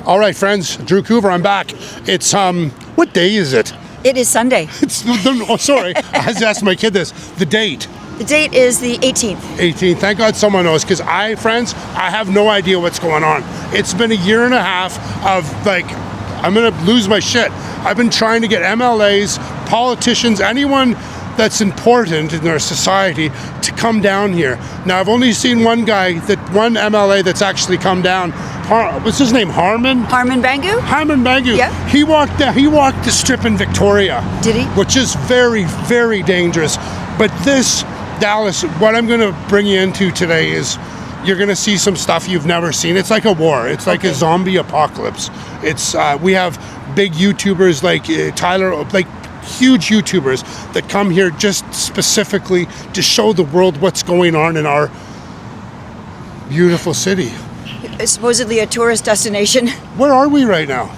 All right, friends, DrewCouver, I'm back. It's, what day is it? It is Sunday. Oh, sorry, I had to ask my kid this. The date. The date is the 18th. 18th. Thank God someone knows, because friends, I have no idea what's going on. It's been a year and a half of, like, I'm going to lose my shit. I've been trying to get MLAs, politicians, anyone that's important in our society to come down here. Now, I've only seen one MLA that's actually come down. What's his name? Harmon Bangu? Harmon Bangu. Yeah. He walked the strip in Victoria. Did he? Which is very, very dangerous. But this, Dallas, what I'm going to bring you into today is you're going to see some stuff you've never seen. It's like a war. It's like a zombie apocalypse. It's we have big YouTubers like Tyler, like huge YouTubers that come here just specifically to show the world what's going on in our beautiful city. It's supposedly a tourist destination. Where are we right now?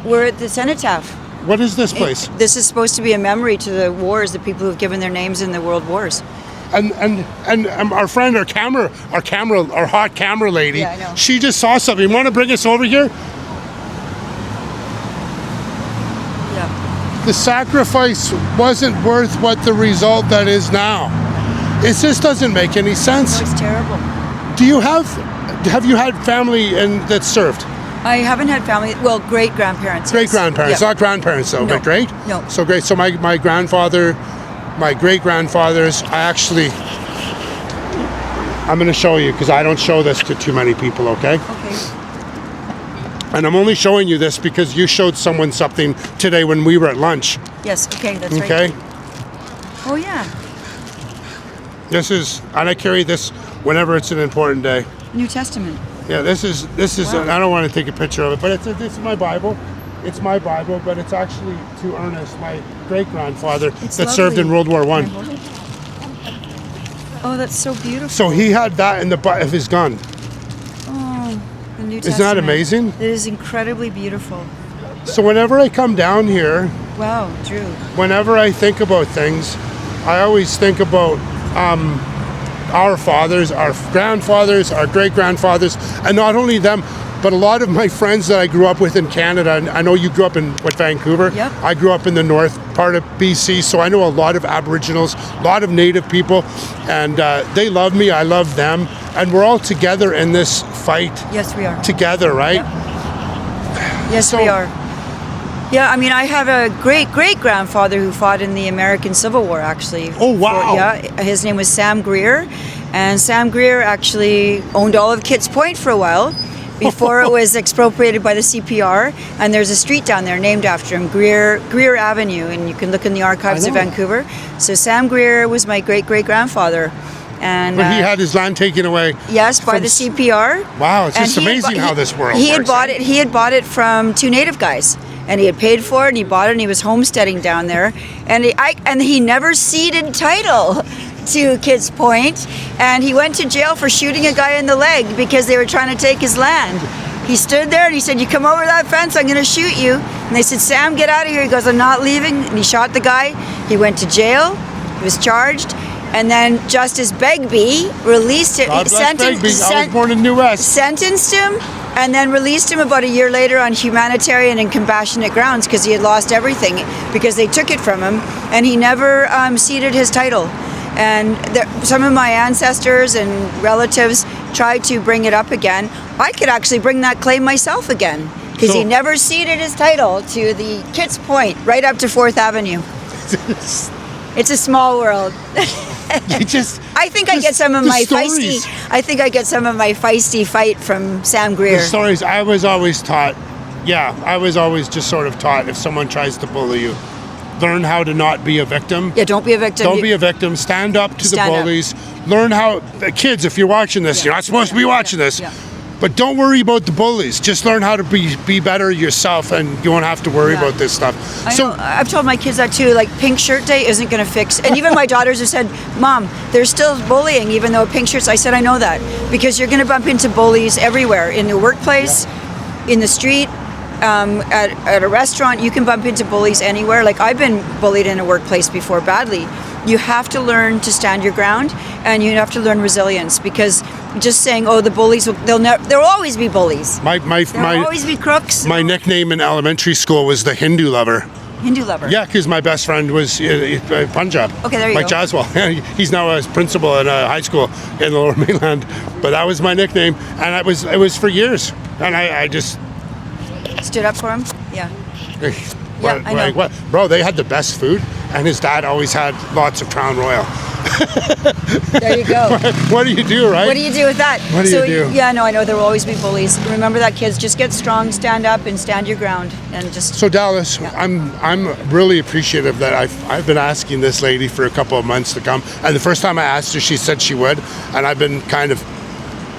We're at the Cenotaph. What is this place? This is supposed to be a memory to the wars, the people who've given their names in the world wars. And our friend, our hot camera lady, yeah, I know. She just saw something. You want to bring us over here? Yeah. The sacrifice wasn't worth what the result that is now. It just doesn't make any sense. It's terrible. Have you had family that served? I haven't had family, well, great-grandparents. Great-grandparents, not grandparents though, no. But great? No. So great, so my grandfather, my great-grandfathers, I'm going to show you because I don't show this to too many people, okay? Okay. And I'm only showing you this because you showed someone something today when we were at lunch. Yes, okay, that's right. Okay? Oh, yeah. And I carry this whenever it's an important day. New Testament. Yeah, this is. Wow. I don't want to take a picture of it, but it's my Bible. It's my Bible, but it's actually to Ernest, my great-grandfather that served in World War I. Oh, that's so beautiful. So he had that in the butt of his gun. Oh, the New Testament. Isn't that amazing? It is incredibly beautiful. So whenever I come down here, wow, Drew. Whenever I think about things, I always think about our fathers, our grandfathers, our great-grandfathers, and not only them, but a lot of my friends that I grew up with in Canada. And I know you grew up in Vancouver. Yep. I grew up in the north part of BC, so I know a lot of Aboriginals, a lot of Native people, and they love me, I love them, and we're all together in this fight. Yes, we are. Together, right? Yep. Yes, we are. Yeah, I mean, I have a great-grandfather who fought in the American Civil War, actually. Oh, wow. His name was Sam Greer, and Sam Greer actually owned all of Kitts Point for a while before it was expropriated by the CPR, and there's a street down there named after him, Greer Avenue, and you can look in the archives of Vancouver. So Sam Greer was my great-great-grandfather. And but he had his land taken away. Yes, by the CPR. Wow, it's just amazing how this world works. He had bought it from two Native guys, and he had paid for it, and he bought it, and he was homesteading down there, and he never ceded title to Kitts Point, and he went to jail for shooting a guy in the leg because they were trying to take his land. He stood there and he said, "You come over that fence, I'm going to shoot you." And they said, "Sam, get out of here." He goes, "I'm not leaving." And he shot the guy. He went to jail. He was charged. And then Justice Begbie released him. God bless Begbie. I was born in New West. Sentenced him and then released him about a year later on humanitarian and compassionate grounds because he had lost everything because they took it from him, and he never ceded his title. And some of my ancestors and relatives tried to bring it up again. I could actually bring that claim myself again because he never ceded his title to the Kitts Point right up to 4th Avenue. It's a small world. I think I get some of my feisty fight from Sam Greer. The stories I was always taught. Yeah, I was always just sort of taught if someone tries to bully you, learn how to not be a victim. Yeah, don't be a victim. Don't be a victim. Stand up to the bullies. Learn how. Kids, if you're watching this, you're not supposed to be watching this. Yeah. But don't worry about the bullies. Just learn how to be better yourself, and you won't have to worry about this stuff. I've told my kids that too. Like, pink shirt day isn't going to fix. And even my daughters have said, "Mom, there's still bullying, even though pink shirts." I said, "I know that because you're going to bump into bullies everywhere, in the workplace, in the street, at a restaurant. You can bump into bullies anywhere. Like, I've been bullied in a workplace before badly." you have to learn to stand your ground, and you have to learn resilience, because just saying, oh, the bullies, there'll always be bullies. There'll always be crooks. My nickname in elementary school was the Hindu lover. Hindu lover. Yeah, because my best friend was Punjab. Okay, there you Mike go. Jaswal. He's now a principal in a high school in the Lower Mainland. But that was my nickname, and it was for years. And I just stood up for him. Yeah. Well, I know. like, bro, they had the best food, and his dad always had lots of Crown Royal. There you go. What do you do, right? What do you do with that? What do you do? Yeah, no, I know there will always be bullies. Remember that, kids. Just get strong, stand up, and stand your ground, and just. So Dallas, I'm really appreciative that I've been asking this lady for a couple of months to come, and the first time I asked her, she said she would, and I've been kind of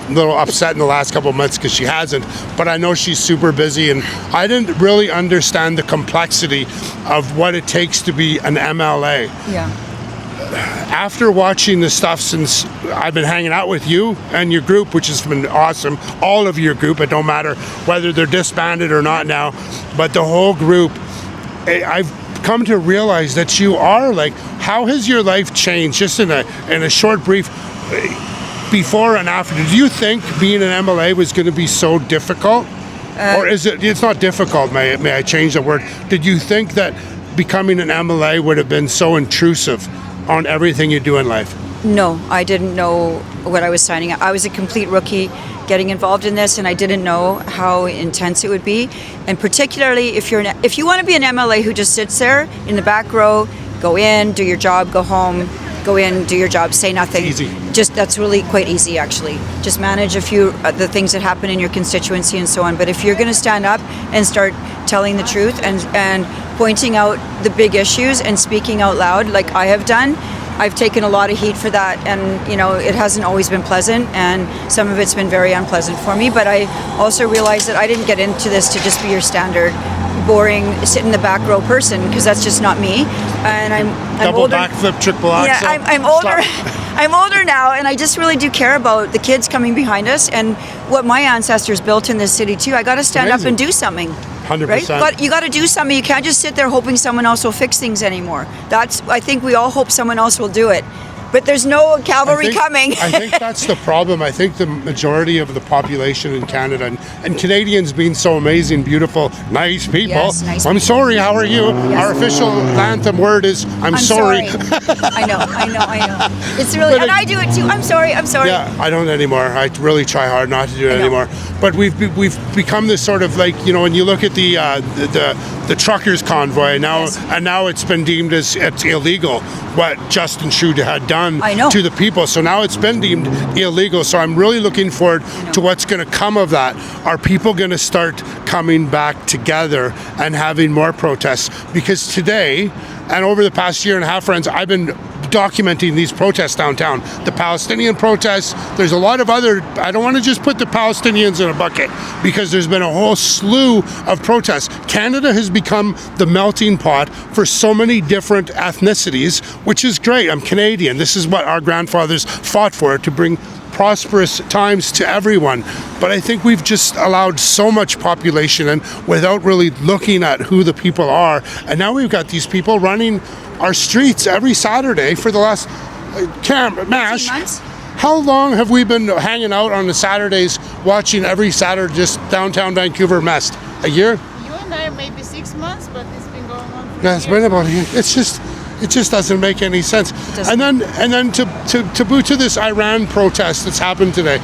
a little upset in the last couple of months because she hasn't, but I know she's super busy, and I didn't really understand the complexity of what it takes to be an MLA. Yeah. After watching the stuff since I've been hanging out with you and your group, which has been awesome, all of your group, it don't matter whether they're disbanded or not now, but the whole group, I've come to realize that you are like, how has your life changed just in a short brief before and after? Did you think being an MLA was going to be so difficult? Or is it's not difficult, may I change the word? Did you think that becoming an MLA would have been so intrusive on everything you do in life? No, I didn't know what I was signing up. I was a complete rookie getting involved in this, and I didn't know how intense it would be. And particularly if you want to be an MLA who just sits there in the back row, go in, do your job, go home, go in, do your job, say nothing. Easy. That's really quite easy, actually. Just manage a few the things that happen in your constituency and so on. But if you're going to stand up and start telling the truth and pointing out the big issues and speaking out loud, like I have done, I've taken a lot of heat for that, and it hasn't always been pleasant, and some of it's been very unpleasant for me. But I also realized that I didn't get into this to just be your standard boring sit in the back row person, because that's just not me. And I'm double older. backflip, triple axel. Yeah, I'm older. I'm older now, and I just really do care about the kids coming behind us and what my ancestors built in this city too. I got to stand up and do something. 100%. Right? You got to do something. You can't just sit there hoping someone else will fix things anymore. I think we all hope someone else will do it. But there's no cavalry coming. I think that's the problem. I think the majority of the population in Canada, and Canadians being so amazing, beautiful, nice people. Yes, nice I'm people. sorry, how are you? Yes. Our official anthem word is, I'm sorry. I know. It's really, and I do it too. I'm sorry. Yeah, I don't anymore. I really try hard not to do it anymore. But we've become this sort of like, when you look at the truckers convoy now, Yes. and now it's been deemed as it's illegal what Justin Trudeau had done to the people. So now it's been deemed illegal. So I'm really looking forward to what's going to come of that. Are people going to start coming back together and having more protests? Because today, and over the past year and a half, friends, I've been documenting these protests downtown. The Palestinian protests, there's a lot of other, I don't want to just put the Palestinians in a bucket, because there's been a whole slew of protests. Canada has become the melting pot for so many different ethnicities, which is great. I'm Canadian. This is what our grandfathers fought for, to bring prosperous times to everyone. But I think we've just allowed so much population in without really looking at who the people are. And now we've got these people running our streets every Saturday for the last MASH. How long have we been hanging out on the Saturdays watching every Saturday just downtown Vancouver messed? A year? You and I maybe 6 months, but it's been going on for Yeah, it's been about a year. It just doesn't make any sense. And then to boot to this Iran protest that's happened today.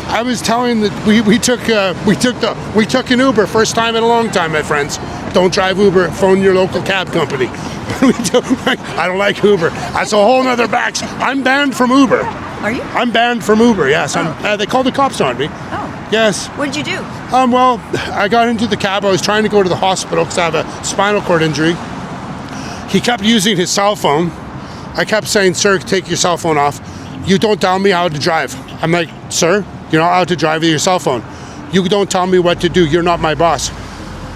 I was telling that we took an Uber, first time in a long time, my friends. Don't drive Uber, phone your local cab company. I don't like Uber. That's a whole nother box. I'm banned from Uber. Are you? I'm banned from Uber, yes. They called the cops on me. Oh. Yes. What did you do? Well, I got into the cab. I was trying to go to the hospital because I have a spinal cord injury. He kept using his cell phone. I kept saying, sir, take your cell phone off. You don't tell me how to drive. I'm like, sir, you're not allowed to drive with your cell phone. You don't tell me what to do. You're not my boss.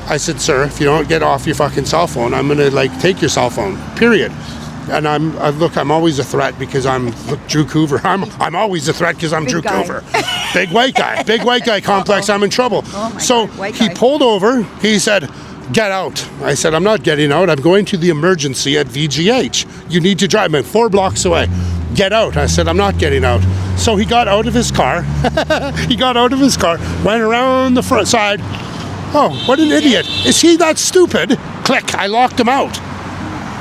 I said, sir, if you don't get off your fucking cell phone, I'm gonna take your cell phone, period. And I'm always a threat because I'm DrewCouver. I'm always a threat because I'm DrewCouver. Big white guy complex. I'm in trouble. Oh my so God, white he guy. pulled over. He said, get out. I said, I'm not getting out. I'm going to the emergency at VGH. You need to drive me 4 blocks away. Get out. I said, I'm not getting out. So he got out of his car. He got out of his car, went around the front side. Oh, what an idiot. Is he that stupid? Click. I locked him out.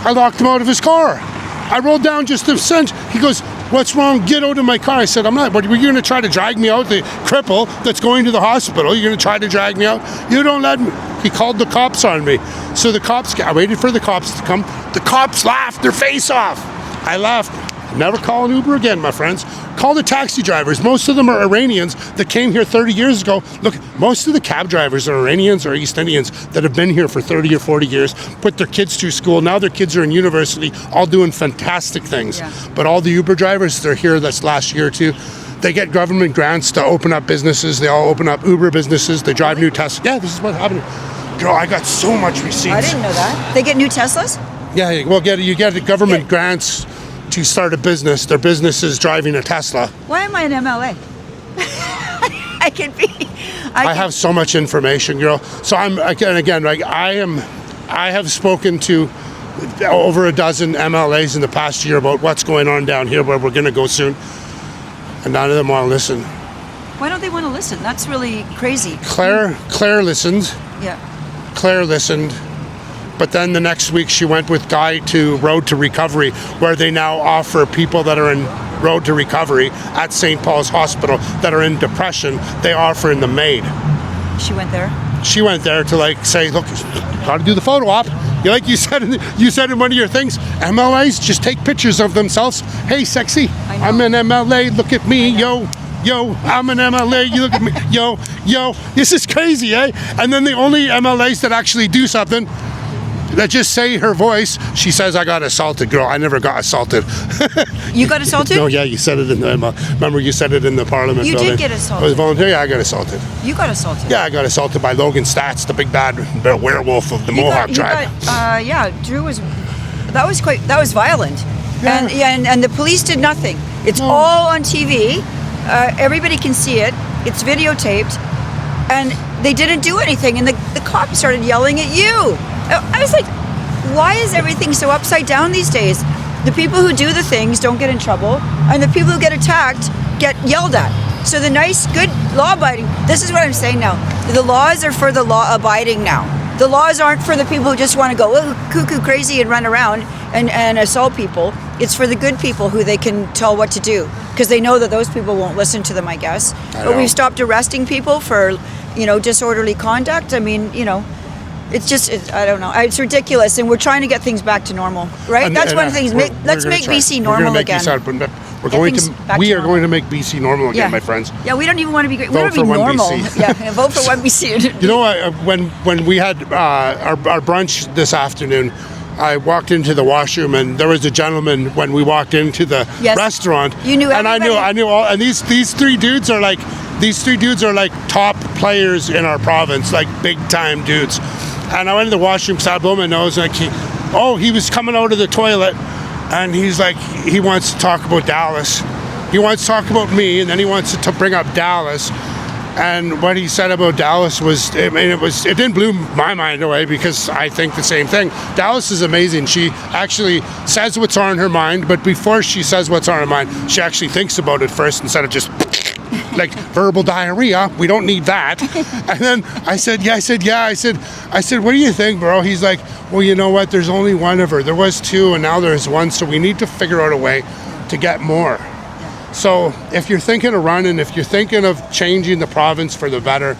I locked him out of his car. I rolled down just a cent. He goes, what's wrong? Get out of my car. I said, I'm not. But you're going to try to drag me out, the cripple that's going to the hospital. You're going to try to drag me out? You don't let me. He called the cops on me. So the cops, I waited for the cops to come. The cops laughed their face off. I laughed. Never call an Uber again, my friends. Call the taxi drivers. Most of them are Iranians that came here 30 years ago. Look, most of the cab drivers are Iranians or East Indians that have been here for 30 or 40 years, put their kids through school. Now their kids are in university, all doing fantastic things. Yeah. But all the Uber drivers, they're here this last year or two. They get government grants to open up businesses. They all open up Uber businesses. They drive new Teslas. Yeah, this is what happened. Girl, I got so much receipts. I didn't know that. They get new Teslas? Yeah, well, you get the government grants to start a business. Their business is driving a Tesla. Why am I an MLA? I can be. I have so much information, girl. So I'm again, like I have spoken to over a dozen MLAs in the past year about what's going on down here, where we're going to go soon, and none of them want to listen. Why don't they want to listen? That's really crazy. Claire listened. Yeah. Claire listened. But then the next week she went with Guy to Road to Recovery, where they now offer people that are in Road to Recovery at St. Paul's Hospital that are in depression, they offer in the MAID. She went there? She went there to like say, look, got to do the photo op. You said in one of your things, MLAs just take pictures of themselves. Hey, sexy, I'm an MLA, look at me, yo, I'm an MLA, you look at me, yo, this is crazy, eh? And then the only MLAs that actually do something, that just say her voice, she says, I got assaulted. Girl, I never got assaulted. You got assaulted? No, yeah, you said it in the, remember you said it in the Parliament building. You did get assaulted. I was volunteer, yeah, I got assaulted. You got assaulted? Yeah, I got assaulted by Logan Stats, the big bad werewolf of the Mohawk tribe. Yeah, Drew that was violent. Yeah. And the police did nothing. It's all on TV. Everybody can see it. It's videotaped. And they didn't do anything. And the cops started yelling at you. I was like, why is everything so upside down these days? The people who do the things don't get in trouble, and the people who get attacked get yelled at. So the nice, good, law-abiding, this is what I'm saying now. The laws are for the law-abiding now. The laws aren't for the people who just want to go cuckoo crazy and run around and assault people. It's for the good people who they can tell what to do, because they know that those people won't listen to them, I guess. But we've stopped arresting people for, disorderly conduct. I mean, it's I don't know. It's ridiculous, and we're trying to get things back to normal, right? That's one of the things. Let's make BC normal again. We are going to make BC normal again, my friends. Yeah, we don't even want to be great. We want to be normal. Yeah, vote for 1BC. You know, when we had our brunch this afternoon, I walked into the washroom, and there was a gentleman when we walked into the restaurant. You knew everybody. And I knew all. And these three dudes are like top players in our province, like big time dudes. And I went to the washroom because I blew my nose, and he was coming out of the toilet, and he's like, he wants to talk about Dallas. He wants to talk about me, and then he wants to bring up Dallas. And what he said about Dallas was, it didn't blow my mind away, because I think the same thing. Dallas is amazing. She actually says what's on her mind, but before she says what's on her mind, she actually thinks about it first instead of just like verbal diarrhea. We don't need that. And then I said, what do you think, bro? He's like, well, you know what? There's only one of her. There was two, and now there's one. So we need to figure out a way to get more. So if you're thinking of running, if you're thinking of changing the province for the better,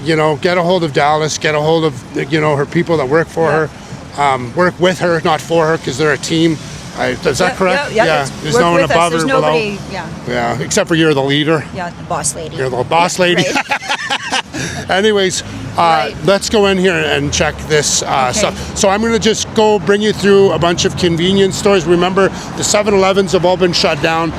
get a hold of Dallas, get a hold of, her people that work for her, work with her, not for her, because they're a team. Is that correct? Yeah. There's no one above or below. Nobody, yeah, except for you're the leader. Yeah, the boss lady. You're the boss lady. Right. Anyways, let's go in here and check this stuff. So I'm going to just go bring you through a bunch of convenience stores. Remember, the 7-Elevens have all been shut down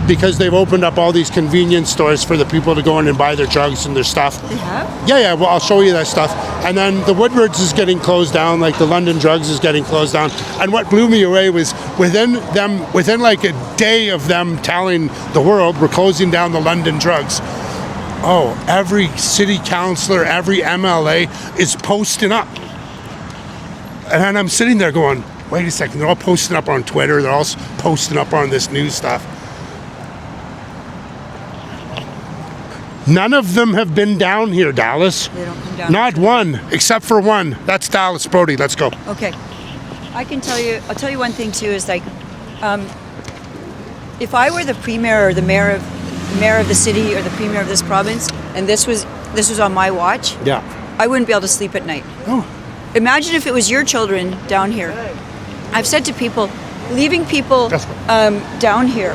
because they've opened up all these convenience stores for the people to go in and buy their drugs and their stuff. They have? Yeah, well, I'll show you that stuff. And then the Woodwards is getting closed down, like the London Drugs is getting closed down. And what blew me away was within like a day of them telling the world we're closing down the London Drugs, Oh, every city councilor, every MLA is posting up. And I'm sitting there going, wait a second, they're all posting up on Twitter, they're all posting up on this news stuff. None of them have been down here, Dallas. They don't come down. Not one, except for one. That's Dallas Brodie. Let's go. Okay. I'll tell you one thing too, is like, if I were the premier or the mayor of the city or the premier of this province, and this was on my watch, Yeah. I wouldn't be able to sleep at night. Oh, Imagine if it was your children down here. I've said to people, leaving people That's right. down here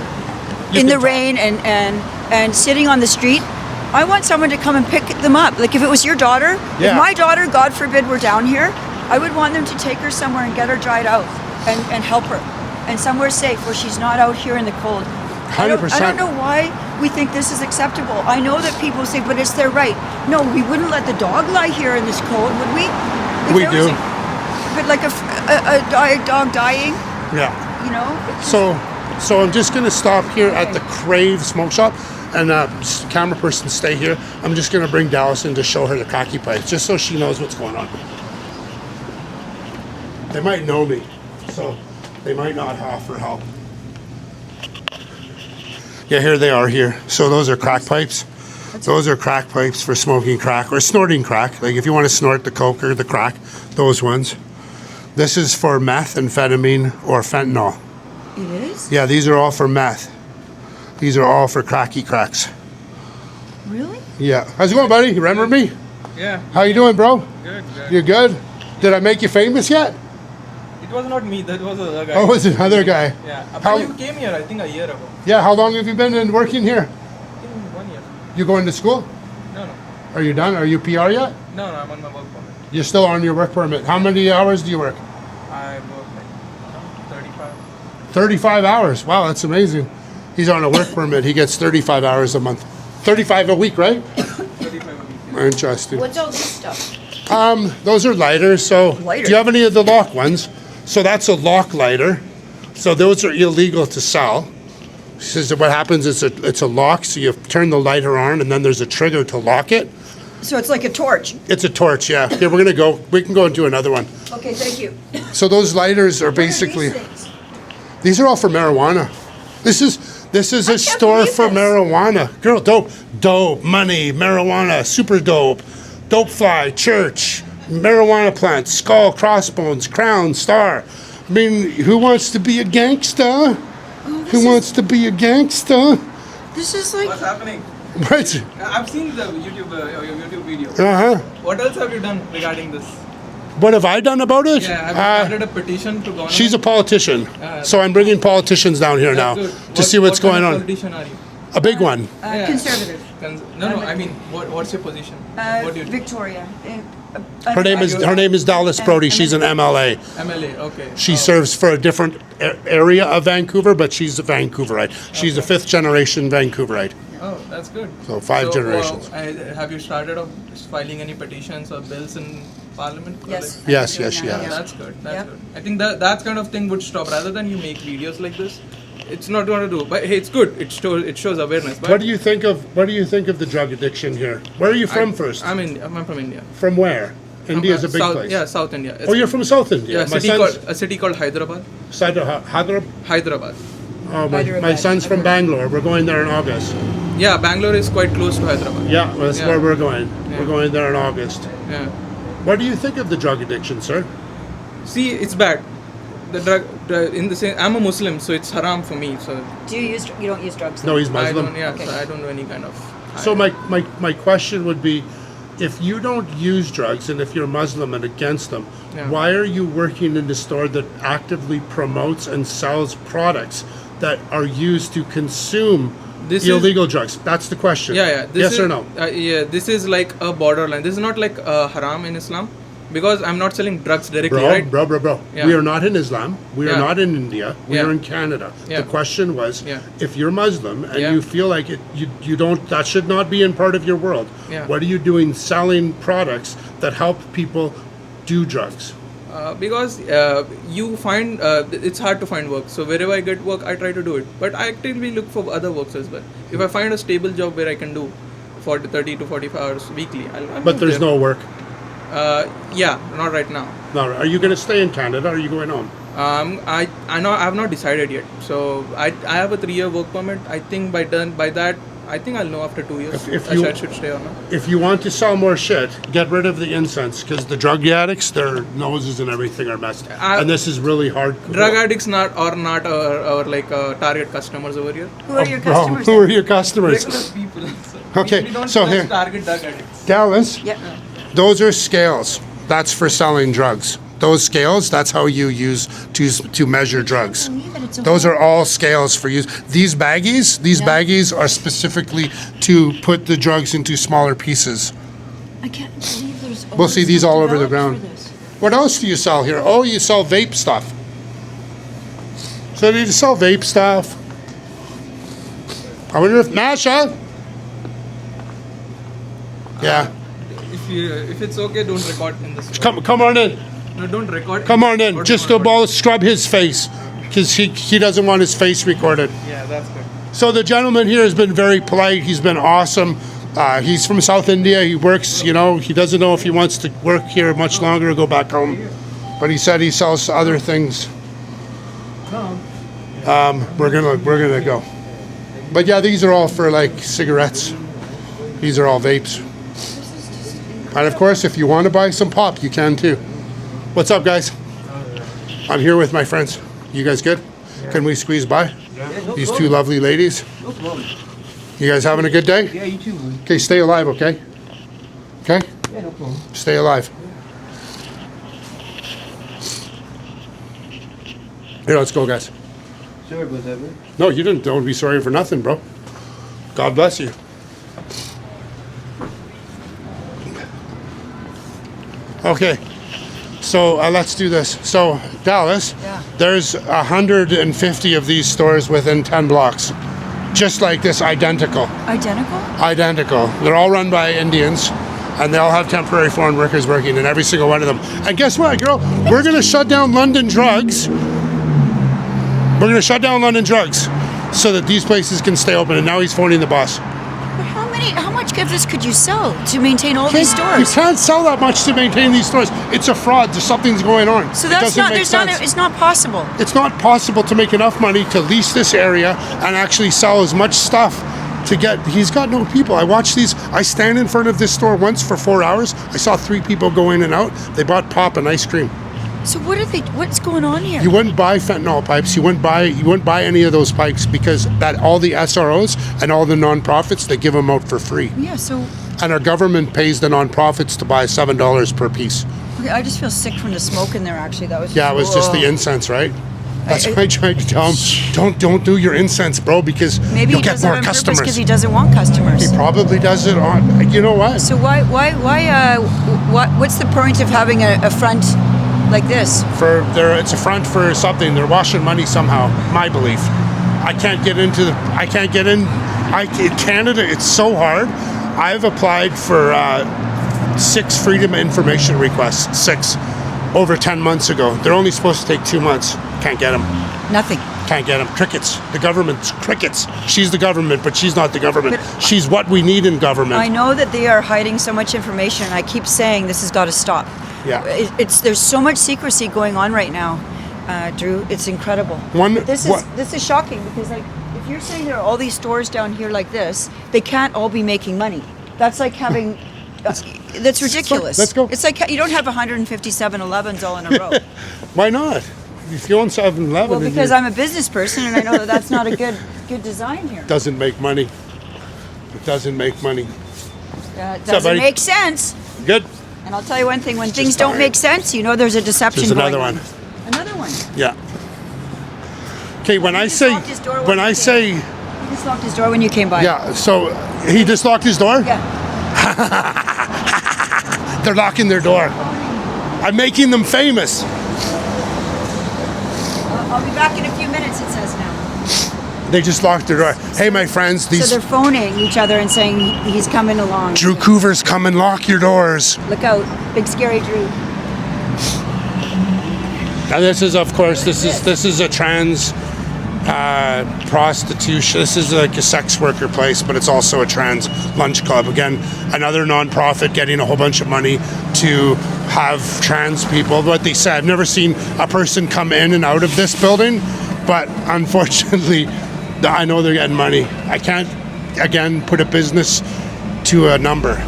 You in can the talk. rain and sitting on the street. I want someone to come and pick them up. Like if it was your daughter, Yeah. if my daughter, God forbid, were down here, I would want them to take her somewhere and get her dried out and help her. And somewhere safe where she's not out here in the cold. I 100%. don't know why we think this is acceptable. I know that people say, but it's their right. No, we wouldn't let the dog lie here in this cold, would we? If We there was do. but like a dog dying, yeah. you know? So I'm just going to stop here at the Crave Smoke Shop, and camera person, stay here. I'm just going to bring Dallas in to show her the cocky pipes, just so she knows what's going on. They might know me, so they might not offer help. Yeah, here they are here. So those are crack pipes. Those are crack pipes for smoking crack or snorting crack. Like if you want to snort the coke or the crack, those ones. This is for methamphetamine or fentanyl. It is? Yeah, these are all for meth. These are all for cracky cracks. Really? Yeah. How's it going, buddy? You remember me? Yeah, How you doing, bro? good, good. You good? Did I make you famous yet? It was not me, that was another guy. Oh, it's another guy. Yeah, How- you came here, I think, a year ago. Yeah, how long have you been working here? In 1 year. You going to school? No, no. Are you done? Are you PR yet? No, no, I'm on my work permit. You're still on your work permit. How many hours do you work? I work like 35. 35 hours. Wow, that's amazing. He's on a work permit. He gets 35 hours a month. 35 a week, right? 35 a week. Interesting. What's all this stuff? Those are lighters. So, Lighter. do you have any of the lock ones? So that's a lock lighter. So those are illegal to sell. She says that what happens is it's a lock. So you turn the lighter on, and then there's a trigger to lock it. So it's like a torch. It's a torch. Yeah. Here we're gonna go. We can go and do another one. Okay, thank you. So those lighters are What are basically. these things? These are all for marijuana. This is a store believe for this. marijuana. Girl, dope, money, marijuana, super dope fly, church, marijuana plants, skull, crossbones, crown, star. I mean, who wants to be a gangsta? Who wants to be a gangsta? This is like, What's happening? Right. I've seen the YouTube, your YouTube video. Uh-huh. What else have you done regarding this? What have I done about it? Yeah, have you started a petition to government? She's a politician. So I'm bringing politicians down here now That's to good. see what's what going kind on. of politician are you? A big one. Yeah. conservative. No, I mean, what's your position? What do you do? Victoria. Her name is Dallas Brodie. She's an MLA. MLA, okay. She serves for a different area of Vancouver, but she's a Vancouverite. She's a fifth generation Vancouverite. Oh, that's good. So five generations. Have you started off filing any petitions or bills in Parliament? Or Yes. like- Yes, yes, Yeah, yes. that's good. That's Yep. good. I think that kind of thing would stop rather than you make videos like this. It's not going to do. But hey, it's good. It shows awareness. But What do you think of the drug addiction here? Where are you from first? I'm from India. From where? India's a big South, place. Yeah, South India. Oh, you're from South India. Yeah, a city called Hyderabad. Hyderabad. Hyderabad. Oh, my Hyderabad. son's from Bangalore. We're going there in August. Yeah, Bangalore is quite close to Hyderabad. Yeah, well, that's Yeah. where we're going. Yeah. We're going there in August. Yeah. What do you think of the drug addiction, sir? See, it's bad. In the same, I'm a Muslim, so it's haram for me. So You don't use drugs? No, he's I Muslim. don't. Yeah, Okay. so I don't do any kind of. So my question would be, if you don't use drugs and if you're Muslim and against them, Yeah. why are you working in a store that actively promotes and sells products that are used to consume This illegal drugs? That's the question. Yeah. Yes or no? Yeah, this is like a borderline. This is not like haram in Islam, because I'm not selling drugs directly, Bro, right? bro. Yeah. We are not in Islam. We are Yeah. not in India. We Yeah. are in Canada. Yeah. The question was, Yeah. if you're Muslim and Yeah. you feel like you don't, that should not be in part of your world. Yeah. What are you doing selling products that help people do drugs? Because you find it's hard to find work. So wherever I get work, I try to do it. But I actively look for other works as well. If I find a stable job where I can do 30 to 45 hours weekly. I'll But move there's there. no work. Yeah, not right now. No, are you going to stay in Canada or are you going home? I know I've not decided yet. So I have a 3-year work permit. I think by that I think I'll know after 2 years If I you- should stay or not. If you want to sell more shit, get rid of the incense because the drug addicts, their noses and everything are messed. And this is really hard. Drug addicts not our like target customers over here. Who are your Bro, customers? who are your customers? Regular people. Okay, We don't so just here- target drug addicts. Dallas, Yeah. those are scales. That's for selling drugs. Those scales, that's how you use to measure drugs. Those are all scales for use. These baggies are specifically to put the drugs into smaller pieces. I can't believe there's. We'll see these all over the ground. What else do you sell here? Oh, you sell vape stuff. So you sell vape stuff. I wonder if Masha. Yeah, If it's okay, don't record in this. come on in. No, don't record. Come on in. Or Just don't to record. scrub his face because he doesn't want his face recorded. Yeah, that's good. So the gentleman here has been very polite. He's been awesome. He's from South India. He works, he doesn't know if he wants to work here much longer or go back home. But he said he sells other things. We're gonna go. But yeah, these are all for like cigarettes. These are all vapes. And of course, if you want to buy some pop, you can too. What's up, guys? I'm here with my friends. You guys good? Can we squeeze by? These two lovely ladies. No problem. You guys having a good day? Yeah, you too, man. Okay, stay alive, okay? Okay? Yeah, no problem. Stay alive. Here, let's go, guys. Sorry about that, man. No, you didn't. Don't be sorry for nothing, bro. God bless you. Okay, so let's do this. So, Dallas, Yeah. there's 150 of these stores within 10 blocks. Just like this, identical. Identical? They're all run by Indians, and they all have temporary foreign workers working in every single one of them. And guess what, girl? We're going to shut down London drugs. We're going to shut down London drugs so that these places can stay open. And now he's phoning the boss. But how much of this could you sell to maintain all these You stores? can't sell that much to maintain these stores. It's a fraud. There's something's going on. So It that's doesn't not. make There's not. sense. It's not possible. It's not possible to make enough money to lease this area and actually sell as much stuff to get. He's got no people. I watch these. I stand in front of this store once for 4 hours. I saw 3 people go in and out. They bought pop and ice cream. So what are they? What's going on here? You wouldn't buy fentanyl pipes. You wouldn't buy any of those pipes because that all the SROs and all the nonprofits, they give them out for free. Yeah. So And our government pays the nonprofits to buy $7 per piece. okay, I just feel sick from the smoke in there. Actually, that was. Yeah, it was just the Whoa. incense, right? That's why I tried to tell him, don't do your incense, bro, because Maybe you'll he get does it more on purpose customers. because he doesn't want customers. He probably does it on. You know what? So what's the point of having a front like this? It's a front for something. They're washing money somehow. My belief. I can't get in. Canada. It's so hard. I've applied for 6 freedom of information requests. 6 over 10 months ago. They're only supposed to take 2 months. Can't get them. Nothing. Can't get them. Crickets. The government's crickets. She's the government, but she's not the government. She's what we need in government. I know that they are hiding so much information, and I keep saying this has got to stop. Yeah. There's so much secrecy going on right now, Drew. It's incredible. This is shocking because like if you're saying there are all these stores down here like this, they can't all be making money. That's like having. That's ridiculous. Let's go. It's like you don't have 157 11s all in a row. Why not? If you own 7-Eleven, Well, because I'm a business person and I know that that's not a good design here. doesn't make money. It doesn't make money. It buddy? doesn't make sense. Good. And I'll tell you one thing: when things just don't tired. make sense, you know there's a deception. There's another going one. on. Another one. Yeah. Okay, when I just say, locked his door when when I he say, He just locked his door when you came by. yeah, so he just locked his door? Yeah. They're locking their door. I'm making them famous. I'll be back in a few minutes. It says now. They just locked their door. Hey, my friends, So these they're phoning each other and saying he's coming along. DrewCouvers come and lock your doors. Look out, big scary Drew. Now this is, of course, this is a trans prostitution. This is like a sex worker place, but it's also a trans lunch club. Again, another nonprofit getting a whole bunch of money to have trans people. What they said, I've never seen a person come in and out of this building, but unfortunately, I know they're getting money. I can't, again, put a business to a number.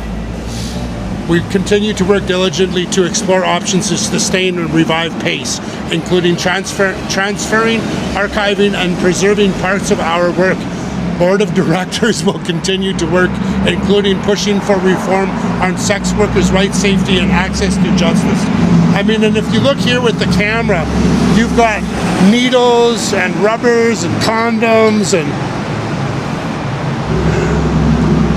We continue to work diligently to explore options to sustain and revive pace, including transferring, archiving, and preserving parts of our work. Board of Directors will continue to work, including pushing for reform on sex workers' rights, safety, and access to justice. I mean, and if you look here with the camera, you've got needles and rubbers and condoms and...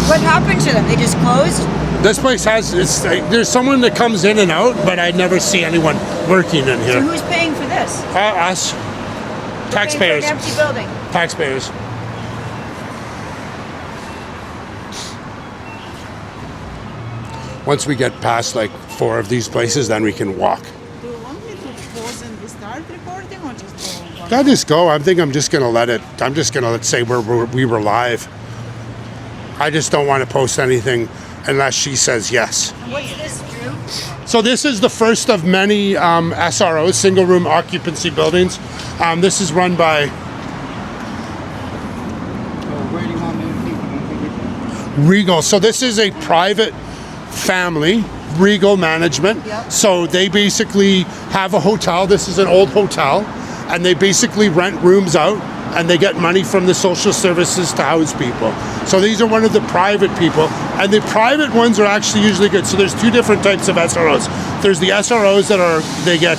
What happened to them? They just closed? This place has, there's someone that comes in and out, but I never see anyone working in here. So who's paying for this? Us. Taxpayers. Paying for an empty building. Taxpayers. Once we get past like 4 of these places, then we can walk. Do you want me to pause and restart recording or just go on? I'll just go. I think I'm just going to let it, I'm just going to say we were live. I just don't want to post anything unless she says yes. And what's this, Drew? So this is the first of many SROs, single room occupancy buildings. This is run by Where do you want me to keep it? Regal. So this is a private family, Regal Management. Yep. So they basically have a hotel. This is an old hotel, and they basically rent rooms out, and they get money from the social services to house people. So these are one of the private people, and the private ones are actually usually good. So there's 2 different types of SROs. There's the SROs that are, they get,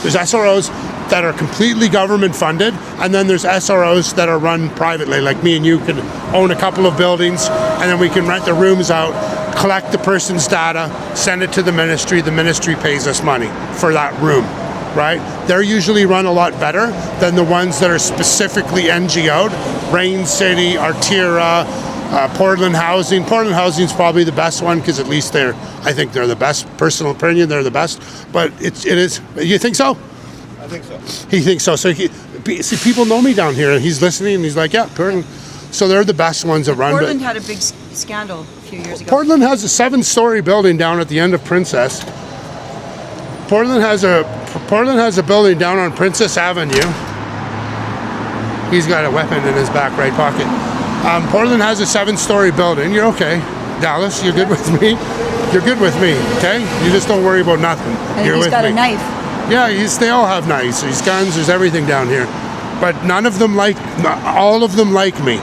there's SROs that are completely government funded, and then there's SROs that are run privately, like me and you can own a couple of buildings, and then we can rent the rooms out, collect the person's data, send it to the ministry pays us money for that room, right? They're usually run a lot better than the ones that are specifically NGO'd. Rain City, Artera, Portland Housing. Portland Housing is probably the best one because at least I think they're the best. Personal opinion, they're the best. But it is. You think so? I think so. He thinks so. So see, people know me down here, and he's listening, and he's like, yeah, Portland. So they're the best ones that run. Portland had a big scandal a few years ago. Portland has a 7-story building down at the end of Princess. Portland has a building down on Princess Avenue. He's got a weapon in his back right pocket. Portland has a 7-story building. You're okay, Dallas. You're good with me. You're good with me. Okay. You just don't worry about nothing. And You're he's with got me. a knife. Yeah, they all have knives. There's guns. There's everything down here. But none of them all of them like me.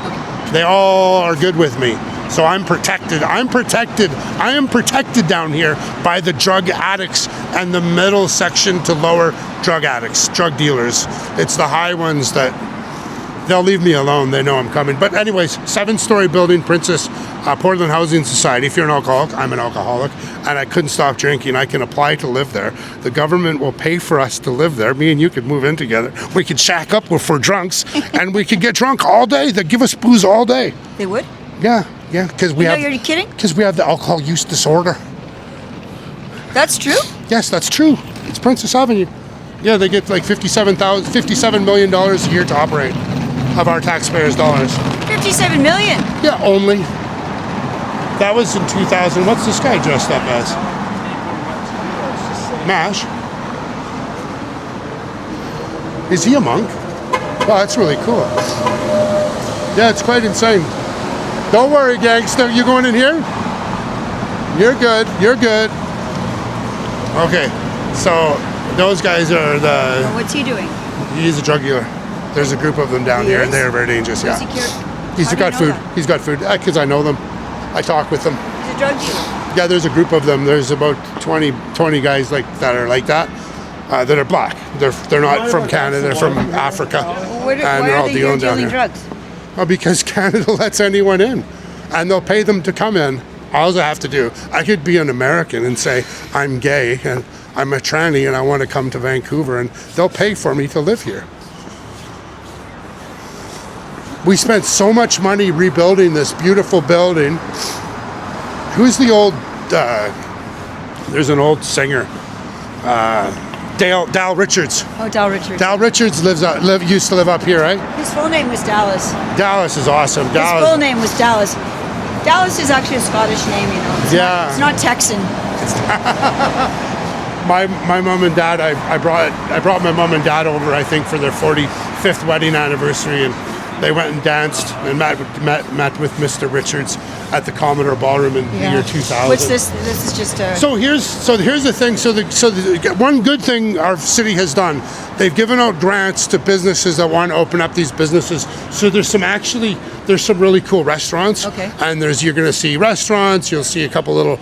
They all are good with me. So I'm protected. I am protected down here by the drug addicts and the middle section to lower drug addicts, drug dealers. It's the high ones that they'll leave me alone. They know I'm coming. But anyways, 7-story building, Princess, Portland Housing Society. If you're an alcoholic, I'm an alcoholic, and I couldn't stop drinking. I can apply to live there. The government will pay for us to live there. Me and you could move in together. We could shack up for drunks, and we could get drunk all day. They give us booze all day. They would? Yeah, because we have. You're kidding? Because we have the alcohol use disorder. That's true? Yes, that's true. It's Princess Avenue. Yeah, they get like $57 million a year to operate of our taxpayers' dollars. $57 million. Yeah, only. That was in 2000. What's this guy dressed up as? MASH. Is he a monk? Wow, that's really cool. Yeah, it's quite insane. Don't worry, gangster. You going in here? You're good. You're good. Okay, so those guys are the... What's he doing? He's a drug dealer. There's a group of them down here, and they're very dangerous. Yeah. He's got food. He's got food because I know them. I talk with them. He's a drug dealer. Yeah, there's a group of them. There's about 20 guys that are like that. That are black. They're not from Canada. They're from Africa. Why are they here dealing drugs? Well, because Canada lets anyone in, and they'll pay them to come in. All I have to do, I could be an American and say I'm gay and I'm a tranny and I want to come to Vancouver, and they'll pay for me to live here. We spent so much money rebuilding this beautiful building. Who's the old? There's an old singer. Dal Richards. Oh, Dal Richards. Dal Richards used to live up here, right? His full name was Dallas. Dallas is awesome. His full name was Dallas. Dallas is actually a Scottish name, you know. It's not Texan. My mom and dad, I brought my mom and dad over, I think, for their 45th wedding anniversary, and they went and danced and met with Mr. Richards at the Commodore Ballroom in the year 2000. What's this? This is just a... So here's the thing. So one good thing our city has done, they've given out grants to businesses that want to open up these businesses. So there's some really cool restaurants. Okay. And you're going to see restaurants. You'll see a couple little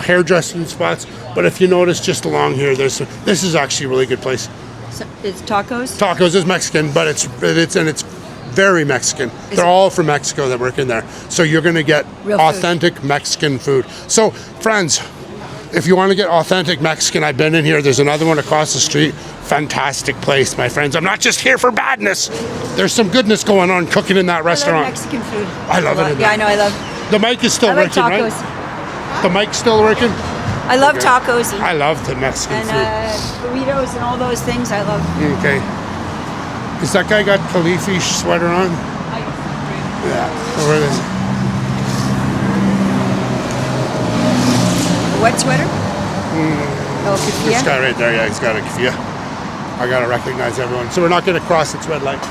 hairdressing spots. But if you notice just along here, this is actually a really good place. So it's tacos. Tacos is Mexican, but it's very Mexican. They're all from Mexico that work in there. So you're going to get Real authentic food. Mexican food. So friends, if you want to get authentic Mexican, I've been in here. There's another one across the street. Fantastic place, my friends. I'm not just here for badness. There's some goodness going on cooking in that restaurant. I love Mexican food. I love it. Yeah, I know. I love. The mic is still working, tacos. right? The mic's still working? I love tacos. I love the Mexican food. Burritos and all those things. I love. Okay. Is that guy got Khalifi sweater on? Yeah. Where is it? What sweater? Oh, This keffiyeh? guy right there, yeah, he's got a keffiyeh. I gotta recognize everyone. So we're not gonna cross its red light.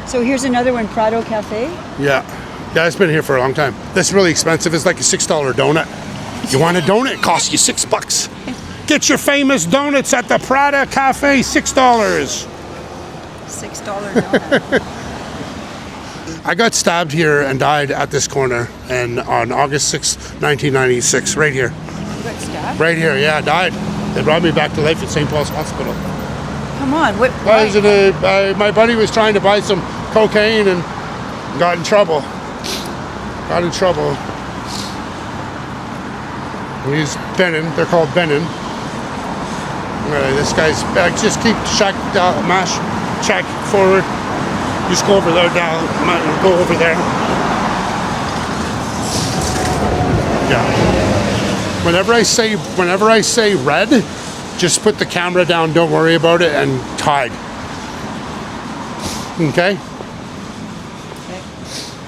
So here's another one, Prado Cafe. Yeah. Yeah, it's been here for a long time. This is really expensive. It's like a $6 donut. You want a donut? It costs you $6. Get your famous donuts at the Prada Cafe, $6. $6 donut. I got stabbed here and died at this corner and on August 6, 1996, right here. You got stabbed? Right here, yeah, I died. They brought me back to life at St. Paul's Hospital. Come on, what? My buddy was trying to buy some cocaine and got in trouble. He's Benin. They're called Benin. This guy's just keep check forward. Just go over there now. Go over there. Yeah. Whenever I say red, just put the camera down. Don't worry about it and hide. Okay.